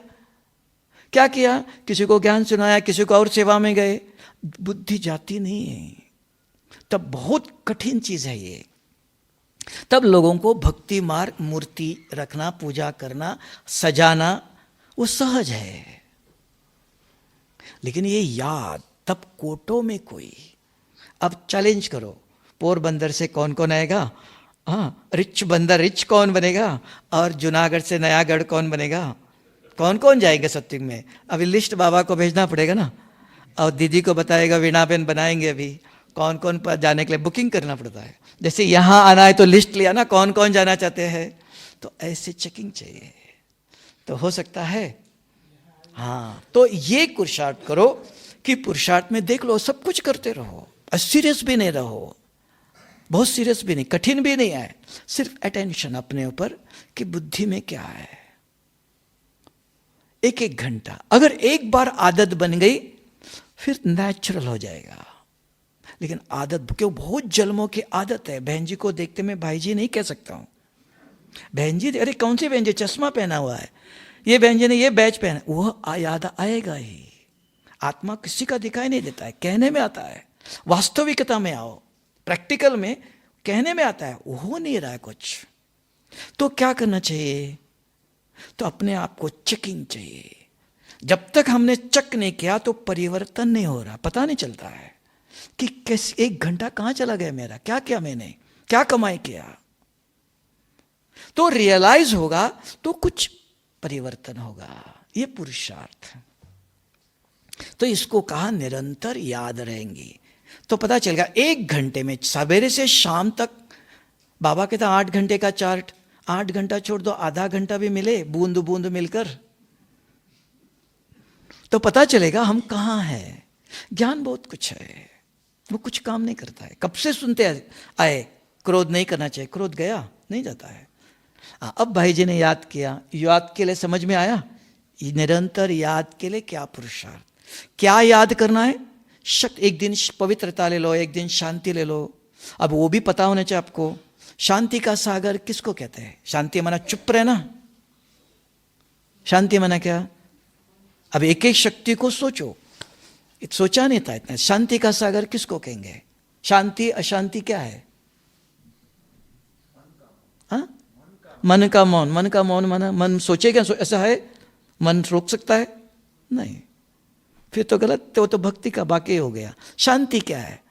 B: क्या किया? किसी को ज्ञान सुनाया, किसी को और सेवा में गए, बुद्धि जाती नहीं है। तब बहुत कठिन चीज है ये। तब लोगों को भक्ति मार्ग, मूर्ति रखना, पूजा करना, सजाना, वो सहज है। लेकिन ये याद, तब कोटों में कोई। अब चैलेंज करो, पोरबंदर से कौन कौन आएगा? हाँ, रिच बंदर रिच कौन बनेगा? और जूनागढ़ से नयागढ़ कौन बनेगा? कौन कौन जाएंगे सत्युग में? अभी लिस्ट बाबा को भेजना पड़ेगा ना, और दीदी को बताएगा, वीणा बहन बनाएंगे। अभी कौन कौन पर जाने के लिए बुकिंग करना पड़ता है। जैसे यहाँ आना है तो लिस्ट लिया ना, कौन कौन जाना चाहते हैं, तो ऐसे चेकिंग चाहिए, तो हो सकता है। हाँ, तो ये पुरुषार्थ करो कि पुरुषार्थ में देख लो, सब कुछ करते रहो, सीरियस भी नहीं रहो, बहुत सीरियस भी नहीं, कठिन भी नहीं है, सिर्फ अटेंशन अपने ऊपर कि बुद्धि में क्या है। 1-1 घंटा, अगर एक बार आदत बन गई फिर नेचुरल हो जाएगा। लेकिन आदत, क्यों, बहुत जन्मों की आदत है। बहन जी को देखते मैं भाई जी नहीं कह सकता हूँ। बहन जी, अरे कौन सी बहन जी, चश्मा पहना हुआ है, ये बहन जी ने ये बैच पहना, वो याद आएगा ही। आत्मा किसी का दिखाई नहीं देता है, कहने में आता है। वास्तविकता में आओ, प्रैक्टिकल में कहने में आता है, हो नहीं रहा है कुछ। तो क्या करना चाहिए? तो अपने आप को चेकिंग चाहिए। जब तक हमने चेक नहीं किया तो परिवर्तन नहीं हो रहा, पता नहीं चलता है कि कैसे 1 घंटा कहां चला गया मेरा, क्या किया मैंने, क्या कमाई किया। तो रियलाइज होगा तो कुछ परिवर्तन होगा। ये पुरुषार्थ। तो इसको कहा निरंतर याद रहेंगी। तो पता चलेगा 1 घंटे में, सवेरे से शाम तक, बाबा कहता 8 घंटे का चार्ट, 8 घंटा छोड़ दो, आधा घंटा भी मिले, बूंद बूंद मिलकर, तो पता चलेगा हम कहाँ हैं। ज्ञान बहुत कुछ है, वो कुछ काम नहीं करता है। कब से सुनते आए क्रोध नहीं करना चाहिए, क्रोध गया नहीं जाता है। अब भाई जी ने याद किया, याद के लिए समझ में आया, निरंतर याद के लिए क्या पुरुषार्थ, क्या याद करना है। एक दिन पवित्रता ले लो, एक दिन शांति ले लो। अब वो भी पता होना चाहिए आपको, शांति का सागर किसको कहते हैं। शांति माना चुप रहना, शांति माना क्या। अब एक एक शक्ति को सोचो, सोचा नहीं था इतना। शांति का सागर किसको कहेंगे? शांति अशांति क्या है? हाँ, मन का मौन। मन का मौन माना मन सोचेगा, ऐसा है? मन रोक सकता है? नहीं, फिर तो गलत, तो भक्ति का बाकी हो गया। शांति क्या है?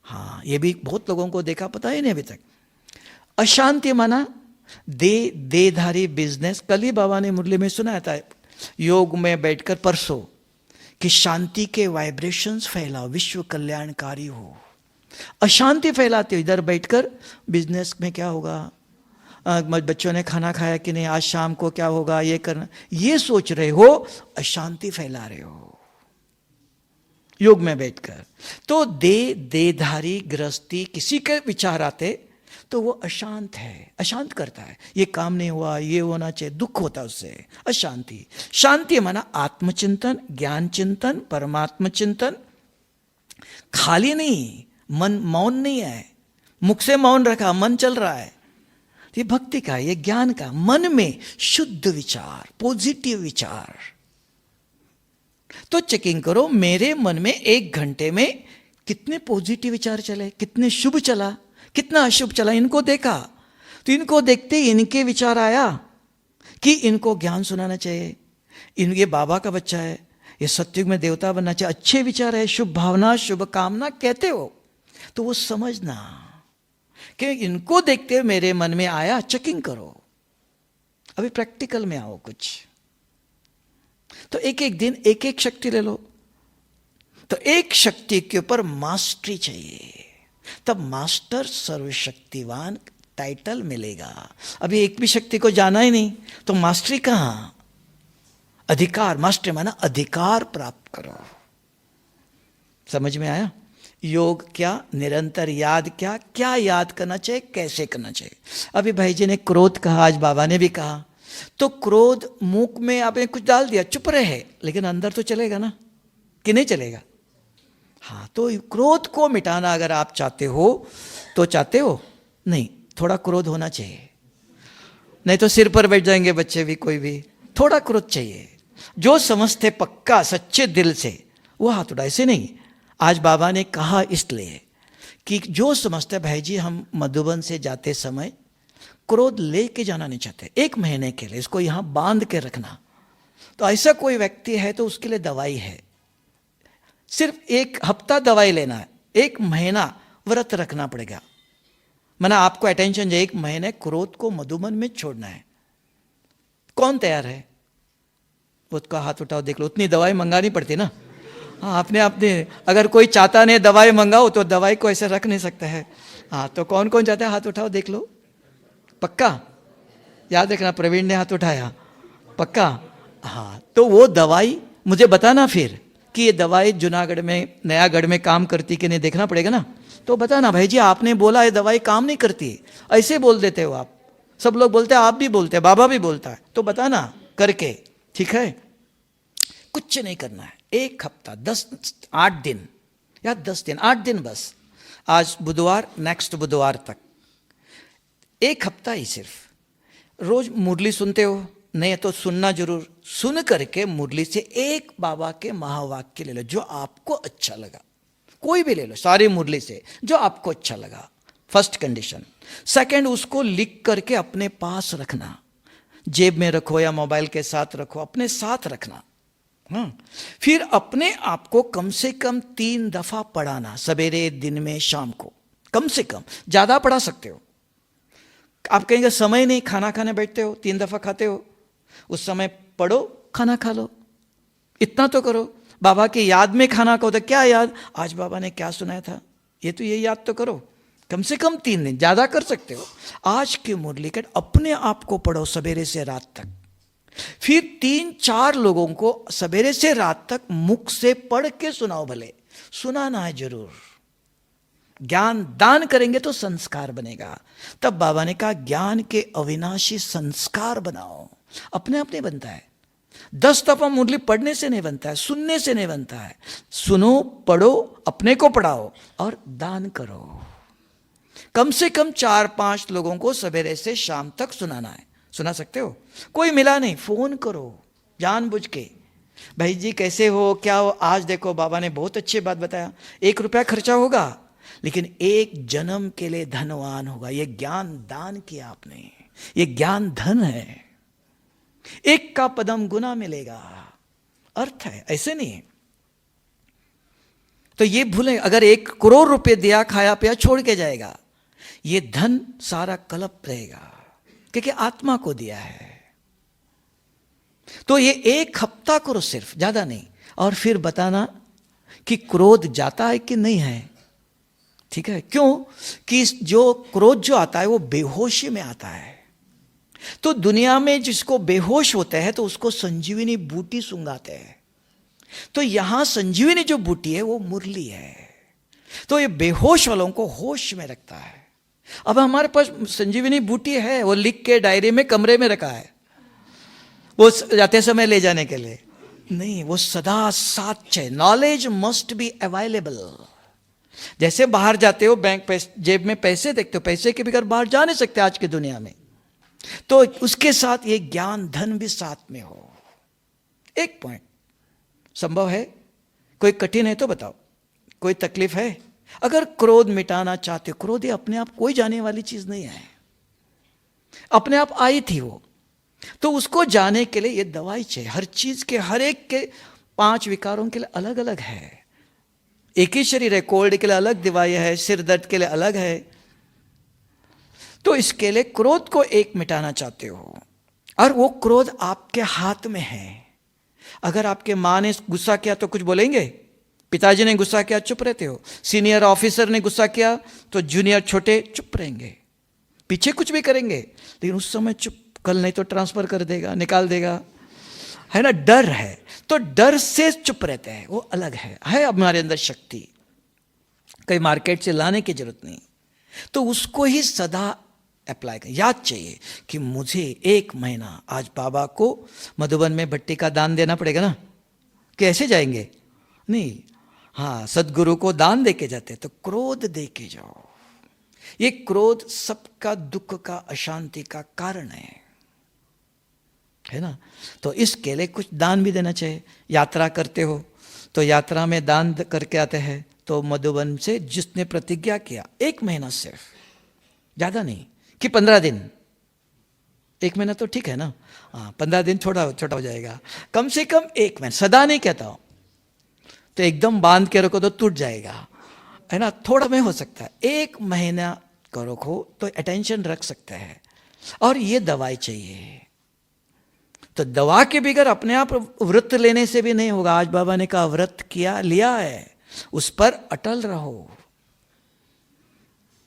B: हाँ, ये भी बहुत लोगों को देखा, पता ही नहीं अभी तक। अशांति माना देधारी बिजनेस। कल ही बाबा ने मुरली में सुनाया था, योग में बैठकर परसों, कि शांति के वाइब्रेशंस फैलाओ, विश्व कल्याणकारी हो। अशांति फैलाते हो इधर बैठकर, बिजनेस में क्या होगा, बच्चों ने खाना खाया कि नहीं, आज शाम को क्या होगा, ये करना, ये सोच रहे हो, अशांति फैला रहे हो योग में बैठकर। तो देधारी गृहस्थी, किसी के विचार आते तो वो अशांत है, अशांत करता है। ये काम नहीं हुआ, ये होना चाहिए, दुख होता है उससे, अशांति। शांति माना आत्मचिंतन, ज्ञान चिंतन, परमात्म चिंतन। खाली नहीं, मन मौन नहीं है, मुख से मौन रखा, मन चल रहा है। ये भक्ति का, ये ज्ञान का। मन में शुद्ध विचार, पॉजिटिव विचार। तो चेकिंग करो, मेरे मन में 1 घंटे में कितने पॉजिटिव विचार चले, कितने शुभ चला, कितना अशुभ चला। इनको देखा तो इनको देखते इनके विचार आया कि इनको ज्ञान सुनाना चाहिए, ये बाबा का बच्चा है, ये सत्युग में देवता बनना चाहिए, अच्छे विचार है, शुभ भावना, शुभ कामना कहते हो, तो वो समझना कि इनको देखते मेरे मन में आया। चेकिंग करो, अभी प्रैक्टिकल में आओ कुछ। तो एक एक दिन एक एक शक्ति ले लो। तो एक शक्ति के ऊपर मास्टरी चाहिए, तब मास्टर सर्वशक्तिवान टाइटल मिलेगा। अभी एक भी शक्ति को जाना ही नहीं तो मास्टरी कहां? अधिकार, मास्टरी माना अधिकार प्राप्त करो। समझ में आया? योग क्या, निरंतर याद क्या, क्या याद करना चाहिए, कैसे करना चाहिए। अभी भाई जी ने क्रोध कहा, आज बाबा ने भी कहा। तो क्रोध मुख में आपने कुछ डाल दिया, चुप रहे, लेकिन अंदर तो चलेगा ना, कि नहीं चलेगा? हाँ, तो क्रोध को मिटाना अगर आप चाहते हो तो चाहते हो नहीं, थोड़ा क्रोध होना चाहिए, नहीं तो सिर पर बैठ जाएंगे बच्चे भी, कोई भी। थोड़ा क्रोध चाहिए। जो समझते पक्का सच्चे दिल से वो हाथ उठाए, ऐसे नहीं। आज बाबा ने कहा इसलिए कि जो समझते, भाई जी हम मधुबन से जाते समय क्रोध लेके जाना नहीं चाहते, 1 महीने के लिए इसको यहाँ बांध के रखना। तो ऐसा कोई व्यक्ति है तो उसके लिए दवाई है, सिर्फ 1 हफ्ता दवाई लेना है, 1 महीना व्रत रखना पड़ेगा। माना आपको अटेंशन है, 1 महीने क्रोध को मधुबन में छोड़ना है। कौन तैयार है? उसका हाथ उठाओ, देख लो। उतनी दवाई मंगानी पड़ती ना। हाँ, अपने अगर कोई चाहता नहीं दवाई मंगाओ तो दवाई को ऐसे रख नहीं सकता है। हाँ, तो कौन कौन चाहता है? हाथ उठाओ, देख लो। पक्का? याद रखना, प्रवीण ने हाथ उठाया, पक्का? हाँ, तो वो दवाई मुझे बताना फिर कि ये दवाई जूनागढ़ में, नयागढ़ में काम करती कि नहीं, देखना पड़ेगा ना। तो बताना, भाई जी आपने बोला ये दवाई काम नहीं करती, ऐसे बोल देते हो आप। सब लोग बोलते हैं, आप भी बोलते हैं, बाबा भी बोलता है, तो बताना करके, ठीक है? कुछ नहीं करना है, 1 हफ्ता, 8 दिन या 10 दिन, 8 दिन बस, आज बुधवार, नेक्स्ट बुधवार तक, 1 हफ्ता ही सिर्फ रोज मुरली सुनते हो, नहीं तो सुनना जरूर, सुन करके मुरली से एक बाबा के महावाक्य ले लो जो आपको अच्छा लगा, कोई भी ले लो, सारी मुरली से जो आपको अच्छा लगा, फर्स्ट कंडीशन। सेकंड, उसको लिख करके अपने पास रखना, जेब में रखो या मोबाइल के साथ रखो, अपने साथ रखना। हाँ, फिर अपने आप को कम से कम 3 दफा पढ़ाना, सवेरे, दिन में, शाम को, कम से कम, ज्यादा पढ़ा सकते हो। आप कहेंगे समय नहीं, खाना खाने बैठते हो, 3 दफा खाते हो, उस समय पढ़ो, खाना खा लो, इतना तो करो। बाबा की याद में खाना खाओ तो क्या याद, आज बाबा ने क्या सुनाया था, ये तो ये याद तो करो, कम से कम 3 दिन, ज्यादा कर सकते हो। आज की मुरली कट अपने आप को पढ़ो सवेरे से रात तक, फिर 3-4 लोगों को सवेरे से रात तक मुख से पढ़ के सुनाओ, भले सुनाना है जरूर। ज्ञान दान करेंगे तो संस्कार बनेगा। तब बाबा ने कहा ज्ञान के अविनाशी संस्कार बनाओ, अपने आप नहीं बनता है। 10 दफा मुरली पढ़ने से नहीं बनता है, सुनने से नहीं बनता है। सुनो, पढ़ो, अपने को पढ़ाओ और दान करो। कम से कम 4-5 लोगों को सवेरे से शाम तक सुनाना है। सुना सकते हो? कोई मिला नहीं, फोन करो जानबूझ के, भाई जी कैसे हो, क्या हो, आज देखो बाबा ने बहुत अच्छी बात बताया। 1 रुपया खर्चा होगा लेकिन 1 जन्म के लिए धनवान होगा। ये ज्ञान दान किया आपने, ये ज्ञान धन है। 1 का पदम गुना मिलेगा, अर्थ है, ऐसे नहीं है। तो ये भूलें, अगर 1 करोड़ रुपए दिया, खाया पिया, छोड़ के जाएगा, ये धन सारा कलप रहेगा क्योंकि आत्मा को दिया है। तो ये 1 हफ्ता करो सिर्फ, ज्यादा नहीं, और फिर बताना कि क्रोध जाता है कि नहीं है। ठीक है? क्यों कि जो क्रोध जो आता है वो बेहोशी में आता है। तो दुनिया में जिसको बेहोश होते हैं तो उसको संजीवनी बूटी सुंगाते हैं। तो यहां संजीवनी जो बूटी है वो मुरली है, तो ये बेहोश वालों को होश में रखता है। अब हमारे पास संजीवनी बूटी है, वो लिख के डायरी में कमरे में रखा है, वो जाते समय ले जाने के लिए नहीं, वो सदा साथ चाहिए। Knowledge must be available. जैसे बाहर जाते हो, बैंक जेब में पैसे देखते हो, पैसे के बगैर बाहर जा नहीं सकते आज की दुनिया में, तो उसके साथ ये ज्ञान धन भी साथ में हो। 1 पॉइंट संभव है? कोई कठिन है तो बताओ, कोई तकलीफ है? अगर क्रोध मिटाना चाहते हो, क्रोध ये अपने आप कोई जाने वाली चीज नहीं है, अपने आप आई थी वो, तो उसको जाने के लिए ये दवाई चाहिए। हर चीज के, हर एक के 5 विकारों के लिए अलग अलग है। एक ही शरीर है, कोल्ड के लिए अलग दवाई है, सिर दर्द के लिए अलग है। तो इसके लिए क्रोध को एक मिटाना चाहते हो, और वो क्रोध आपके हाथ में है। अगर आपके माँ ने गुस्सा किया तो कुछ बोलेंगे, पिताजी ने गुस्सा किया चुप रहते हो, सीनियर ऑफिसर ने गुस्सा किया तो जूनियर छोटे चुप रहेंगे, पीछे कुछ भी करेंगे लेकिन उस समय चुप। कल नहीं तो ट्रांसफर कर देगा, निकाल देगा, है ना, डर है, तो डर से चुप रहते हैं, वो अलग है हमारे अंदर शक्ति, कहीं मार्केट से लाने की जरूरत नहीं। तो उसको ही सदा अप्लाई कर। याद चाहिए कि मुझे 1 महीना आज बाबा को मधुबन में भट्टी का दान देना पड़ेगा ना, कैसे जाएंगे? नहीं, हाँ, सदगुरु को दान दे के जाते, तो क्रोध दे के जाओ। ये क्रोध सबका दुख का, अशांति का कारण है ना। तो इसके लिए कुछ दान भी देना चाहिए। यात्रा करते हो तो यात्रा में दान करके आते हैं, तो मधुबन से जिसने प्रतिज्ञा किया 1 महीना सिर्फ, ज्यादा नहीं कि 15 दिन, 1 महीना तो ठीक है ना, हाँ 15 दिन छोटा हो जाएगा, कम से कम 1 महीना, सदा नहीं कहता हूं, तो एकदम बांध के रखो तो टूट जाएगा, है ना, थोड़ा में हो सकता है। 1 महीना को रखो तो अटेंशन रख सकते हैं। और ये दवाई चाहिए, तो दवा के बगैर अपने आप व्रत लेने से भी नहीं होगा। आज बाबा ने कहा व्रत किया, लिया है, उस पर अटल रहो,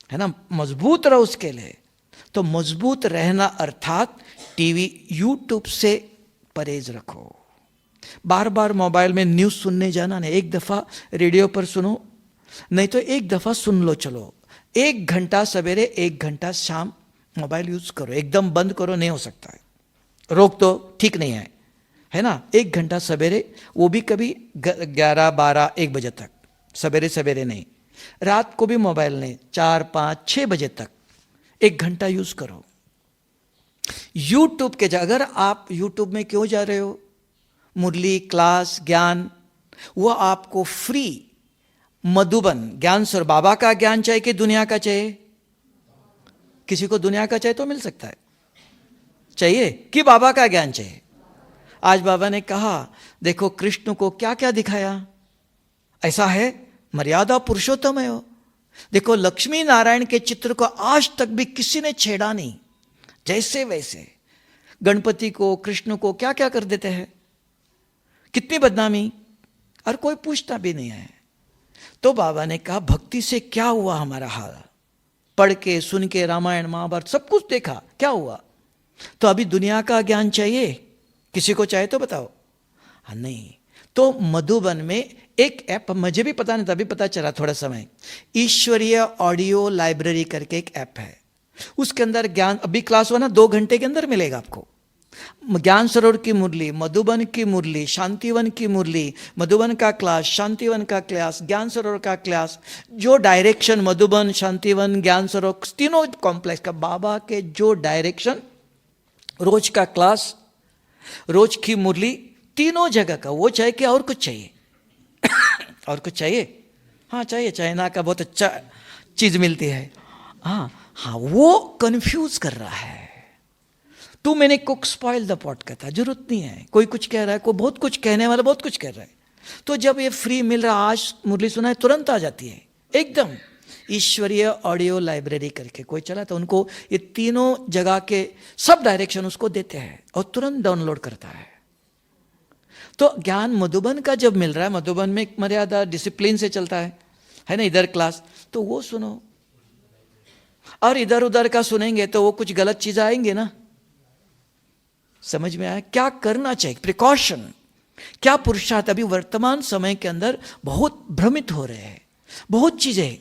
B: है ना, मजबूत रहो उसके लिए। तो मजबूत रहना अर्थात टीवी यूट्यूब से परहेज रखो। बार बार मोबाइल में न्यूज़ सुनने जाना नहीं, 1 दफ़ा रेडियो पर सुनो, नहीं तो 1 दफ़ा सुन लो। चलो 1 घंटा सवेरे, 1 घंटा शाम मोबाइल यूज करो, एकदम बंद करो नहीं हो सकता है, रोक तो ठीक नहीं है ना। 1 घंटा सवेरे, वो भी कभी 11, 12, 1 बजे तक, सवेरे सवेरे नहीं, रात को भी मोबाइल नहीं, 4, 5, 6 बजे तक 1 घंटा यूज करो। यूट्यूब के अगर आप यूट्यूब में क्यों जा रहे हो, मुरली, क्लास, ज्ञान, वो आपको फ्री मधुबन ज्ञान सर बाबा का ज्ञान चाहिए कि दुनिया का चाहिए? किसी को दुनिया का चाहिए तो मिल सकता है, चाहिए कि बाबा का ज्ञान चाहिए? आज बाबा ने कहा देखो कृष्ण को क्या क्या दिखाया, ऐसा है मर्यादा पुरुषोत्तम है वो। देखो लक्ष्मी नारायण के चित्र को आज तक भी किसी ने छेड़ा नहीं, जैसे वैसे गणपति को, कृष्ण को क्या क्या कर देते हैं, कितनी बदनामी, और कोई पूछता भी नहीं है। तो बाबा ने कहा भक्ति से क्या हुआ हमारा हाल, पढ़ के सुन के रामायण महाभारत सब कुछ देखा, क्या हुआ? तो अभी दुनिया का ज्ञान चाहिए? किसी को चाहे तो बताओ। हाँ नहीं, तो मधुबन में एक ऐप, मुझे भी पता नहीं था, अभी पता चला थोड़ा समय, ईश्वरीय ऑडियो लाइब्रेरी करके एक ऐप है, उसके अंदर ज्ञान, अभी क्लास हुआ ना 2 घंटे के अंदर मिलेगा आपको। ज्ञान सरोवर की मुरली, मधुबन की मुरली, शांतिवन की मुरली, मधुबन का क्लास, शांतिवन का क्लास, ज्ञान सरोवर का क्लास, जो डायरेक्शन मधुबन, शांतिवन, ज्ञान सरोवर तीनों कॉम्प्लेक्स का बाबा के जो डायरेक्शन, रोज का क्लास, रोज की मुरली, तीनों जगह का वो चाहिए कि और कुछ चाहिए? और कुछ चाहिए? हाँ चाहिए, चाइना का बहुत अच्छा चीज मिलती है। हाँ हाँ, वो कंफ्यूज कर रहा है। Too many cook spoil the pot कहता, जरूरत नहीं है। कोई कुछ कह रहा है, कोई बहुत कुछ कहने वाला बहुत कुछ कह रहा है, तो जब ये फ्री मिल रहा, आज मुरली सुना है, तुरंत आ जाती है एकदम। ईश्वरीय ऑडियो लाइब्रेरी करके कोई चला तो उनको ये तीनों जगह के सब डायरेक्शन उसको देते हैं और तुरंत डाउनलोड करता है। तो ज्ञान मधुबन का जब मिल रहा है, मधुबन में एक मर्यादा डिसिप्लिन से चलता है ना, इधर क्लास, तो वो सुनो। और इधर उधर का सुनेंगे तो वो कुछ गलत चीज आएंगे ना। समझ में आया क्या करना चाहिए, प्रिकॉशन, क्या पुरुषार्थ। अभी वर्तमान समय के अंदर बहुत भ्रमित हो रहे हैं, बहुत चीजें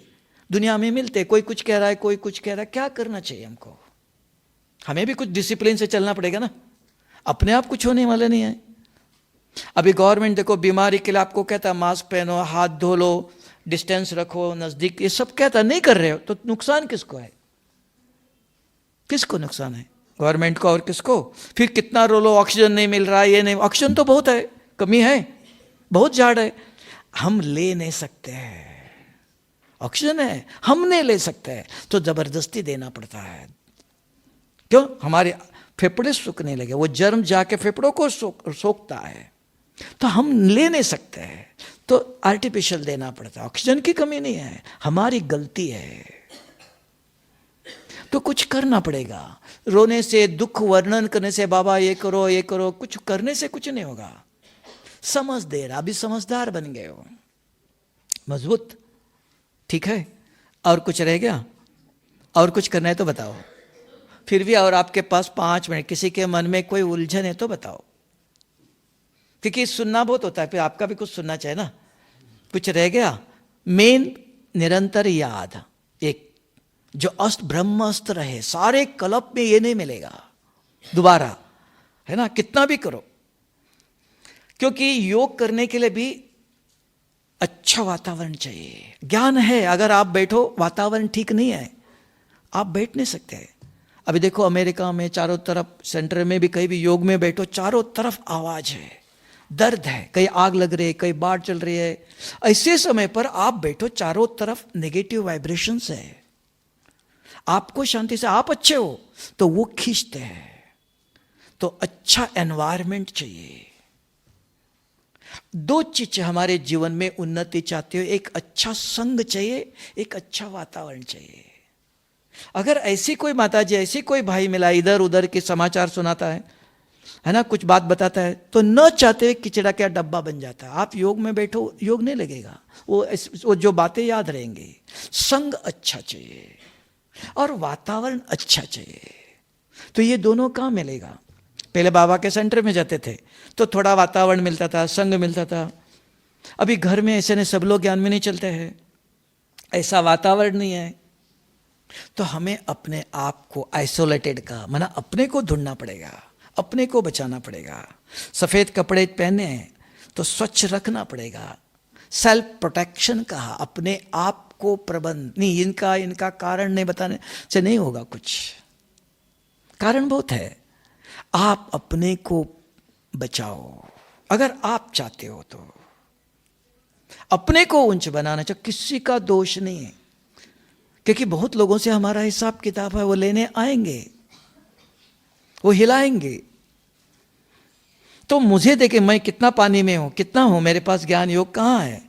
B: दुनिया में मिलते, कोई कुछ कह रहा है, कोई कुछ कह रहा है, क्या करना चाहिए हमको? हमें भी कुछ डिसिप्लिन से चलना पड़ेगा ना, अपने आप कुछ होने वाला नहीं है। अभी गवर्नमेंट देखो बीमारी के लिए आपको कहता है मास्क पहनो, हाथ धो लो, डिस्टेंस रखो, नजदीक, ये सब कहता, नहीं कर रहे हो तो नुकसान किसको है? किसको नुकसान है? गवर्नमेंट को और किसको? फिर कितना रो लो, ऑक्सीजन नहीं मिल रहा, ये नहीं, ऑक्सीजन तो बहुत है, कमी है, बहुत झाड़ है, हम ले नहीं सकते हैं, ऑक्सीजन है हम नहीं ले सकते हैं, तो जबरदस्ती देना पड़ता है। क्यों? हमारे फेफड़े सूखने लगे, वो जर्म जाके फेफड़ों को सोखता है, तो हम ले नहीं सकते हैं, तो आर्टिफिशियल देना पड़ता है। ऑक्सीजन की कमी नहीं है, हमारी गलती है, तो कुछ करना पड़ेगा। रोने से, दुख वर्णन करने से, बाबा ये करो ये करो, कुछ करने से कुछ नहीं होगा। समझ दे रहा, अभी समझदार बन गए हो, मजबूत, ठीक है। और कुछ रह गया? और कुछ करना है तो बताओ फिर भी। और आपके पास 5 मिनट, किसी के मन में कोई उलझन है तो बताओ, क्योंकि सुनना बहुत होता है, फिर आपका भी कुछ सुनना चाहिए ना। कुछ रह गया? मेन निरंतर याद, एक जो अस्त ब्रह्म अस्त्र है, सारे कल्प में ये नहीं मिलेगा दोबारा, है ना, कितना भी करो। क्योंकि योग करने के लिए भी अच्छा वातावरण चाहिए। ज्ञान है, अगर आप बैठो, वातावरण ठीक नहीं है, आप बैठ नहीं सकते। अभी देखो अमेरिका में चारों तरफ, सेंटर में भी कहीं भी योग में बैठो, चारों तरफ आवाज है, दर्द है, कहीं आग लग रही है, कहीं बाढ़ चल रही है। ऐसे समय पर आप बैठो, चारों तरफ नेगेटिव वाइब्रेशंस है, आपको शांति से, आप अच्छे हो तो वो खींचते हैं। तो अच्छा एनवायरनमेंट चाहिए। 2 चीज हमारे जीवन में उन्नति चाहते हो, एक अच्छा संग चाहिए, एक अच्छा वातावरण चाहिए। अगर ऐसी कोई माताजी, ऐसी कोई भाई मिला, इधर उधर के समाचार सुनाता है ना, कुछ बात बताता है, तो न चाहते हुए किचड़ा क्या डब्बा बन जाता है। आप योग में बैठो, योग नहीं लगेगा, वो जो बातें याद रहेंगी। संग अच्छा चाहिए और वातावरण अच्छा चाहिए। तो ये दोनों कहाँ मिलेगा? पहले बाबा के सेंटर में जाते थे तो थोड़ा वातावरण मिलता था, संग मिलता था। अभी घर में ऐसे ने सब लोग ज्ञान में नहीं चलते हैं, ऐसा वातावरण नहीं है। तो हमें अपने आप को आइसोलेटेड का, माना अपने को ढूंढना पड़ेगा, अपने को बचाना पड़ेगा। सफेद कपड़े पहने हैं तो स्वच्छ रखना पड़ेगा, सेल्फ प्रोटेक्शन कहा, अपने आप को प्रबंध नहीं, इनका कारण नहीं बताने से नहीं होगा कुछ। कारण बहुत है, आप अपने को बचाओ अगर आप चाहते हो तो। अपने को ऊंच बनाना चाहिए, किसी का दोष नहीं है, क्योंकि बहुत लोगों से हमारा हिसाब किताब है, वो लेने आएंगे, वो हिलाएंगे। तो मुझे देखे मैं कितना पानी में हूं, कितना हूं, मेरे पास ज्ञान योग कहां है।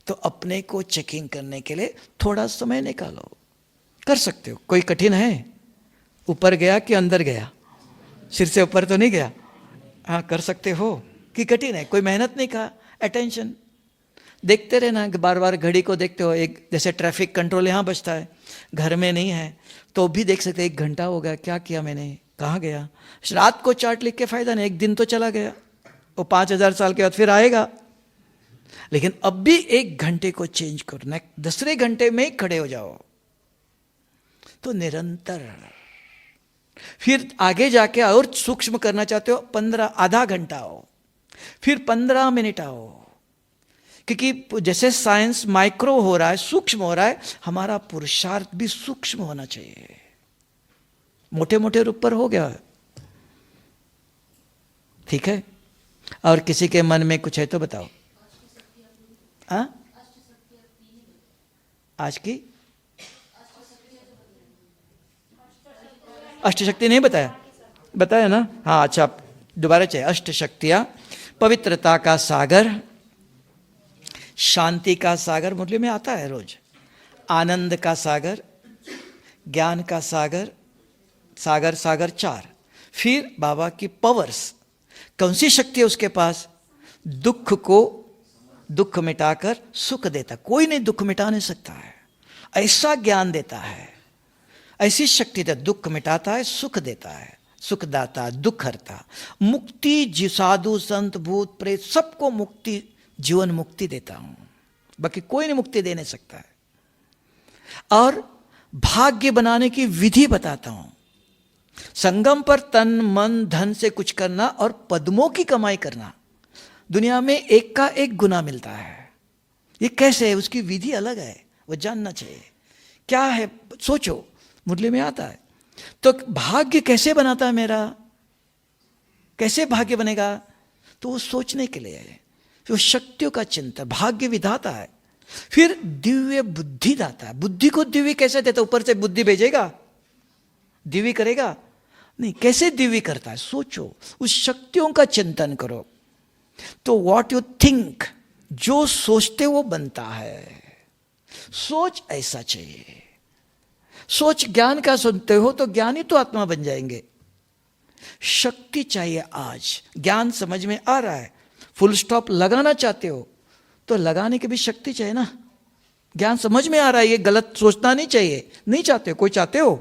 B: तो अपने को चेकिंग करने के लिए थोड़ा समय निकालो, कर सकते हो। कोई कठिन है? ऊपर गया कि अंदर गया? सिर से ऊपर तो नहीं गया। हाँ, कर सकते हो कि कठिन है? कोई मेहनत नहीं का, अटेंशन देखते रहना, बार बार घड़ी को देखते हो। एक जैसे ट्रैफिक कंट्रोल यहाँ बजता है, घर में नहीं है तो भी देख सकते, 1 घंटा हो गया, क्या किया मैंने, कहाँ गया। रात को चार्ट लिख के फायदा नहीं, 1 दिन तो चला गया, वो 5000 साल के बाद फिर आएगा। लेकिन अब भी 1 घंटे को चेंज करो, ना दूसरे घंटे में ही खड़े हो जाओ। तो निरंतर फिर आगे जाके और सूक्ष्म करना चाहते हो, 15 आधा घंटा हो, फिर 15 मिनट आओ। क्योंकि जैसे साइंस माइक्रो हो रहा है, सूक्ष्म हो रहा है, हमारा पुरुषार्थ भी सूक्ष्म होना चाहिए। मोटे मोटे रूप पर हो गया है, ठीक है। और किसी के मन में कुछ है तो बताओ। हाँ, आज की अष्टशक्ति नहीं बताया? बताया ना? हाँ, अच्छा दोबारा चाहिए। अष्ट शक्तियां, पवित्रता का सागर, शांति का सागर, मुरली में आता है रोज, आनंद का सागर, ज्ञान का सागर, सागर सागर 4। फिर बाबा की पावर्स, कौन सी शक्ति है उसके पास? दुख मिटाकर सुख देता। कोई नहीं दुख मिटा नहीं सकता है, ऐसा ज्ञान देता है, ऐसी शक्ति देता, दुख मिटाता है, सुख देता है, सुखदाता, दुख हरता, मुक्ति, साधु संत भूत प्रेत सबको मुक्ति, जीवन मुक्ति देता हूं, बाकी कोई नहीं मुक्ति दे नहीं सकता है। और भाग्य बनाने की विधि बताता हूं, संगम पर तन मन धन से कुछ करना और पद्मों की कमाई करना, दुनिया में 1 का 1 गुना मिलता है। ये कैसे है, उसकी विधि अलग है, वो जानना चाहिए क्या है। सोचो, मुरली में आता है। तो भाग्य कैसे बनाता है मेरा, कैसे भाग्य बनेगा? तो वो सोचने के लिए है, तो शक्तियों का चिंतन, भाग्य विधाता है। फिर दिव्य बुद्धि दाता है। बुद्धि को दिव्य कैसे देता? ऊपर से बुद्धि भेजेगा, दिव्य करेगा नहीं, कैसे दिव्य करता है? सोचो, उस शक्तियों का चिंतन करो। तो व्हाट यू थिंक, जो सोचते वो बनता है। सोच ऐसा चाहिए। सोच ज्ञान का सुनते हो तो ज्ञानी तो आत्मा बन जाएंगे। शक्ति चाहिए। आज ज्ञान समझ में आ रहा है, फुल स्टॉप लगाना चाहते हो तो लगाने की भी शक्ति चाहिए ना। ज्ञान समझ में आ रहा है, ये गलत सोचना नहीं चाहिए, नहीं चाहते हो? कोई चाहते हो?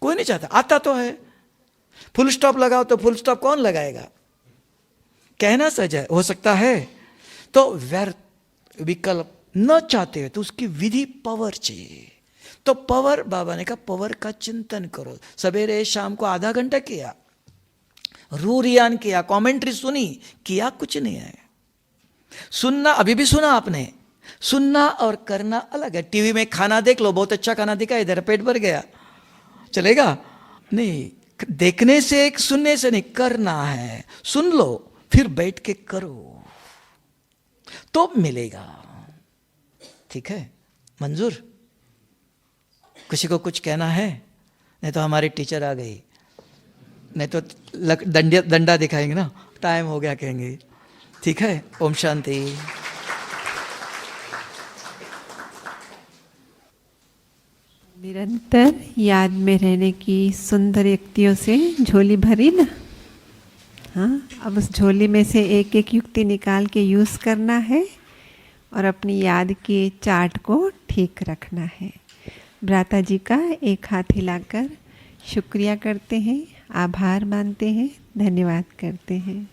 B: कोई नहीं चाहता, आता तो है। फुल स्टॉप लगाओ तो फुल स्टॉप कौन लगाएगा? कहना सच है, हो सकता है। तो व्यर्थ विकल्प न चाहते हो तो उसकी विधि, पावर चाहिए। तो पावर, बाबा ने कहा पावर का चिंतन करो। सवेरे शाम को आधा घंटा किया, रूरियान किया, कमेंट्री सुनी, किया कुछ नहीं है। सुनना, अभी भी सुना आपने, सुनना और करना अलग है। टीवी में खाना देख लो, बहुत अच्छा खाना दिखा, इधर पेट भर गया, चलेगा नहीं। देखने से, एक सुनने से नहीं, करना है। सुन लो, फिर बैठ के करो तो मिलेगा। ठीक है, मंजूर? किसी को कुछ कहना है? नहीं तो हमारी टीचर आ गई, नहीं तो डंडा दिखाएंगे ना, टाइम हो गया कहेंगे। ठीक है, ओम शांति।
A: निरंतर याद में रहने की सुंदर युक्तियों से झोली भरी ना। हाँ, अब उस झोली में से एक एक युक्ति निकाल के यूज़ करना है और अपनी याद के चार्ट को ठीक रखना है। भ्राता जी का एक हाथ हिलाकर शुक्रिया करते हैं, आभार मानते हैं, धन्यवाद करते हैं।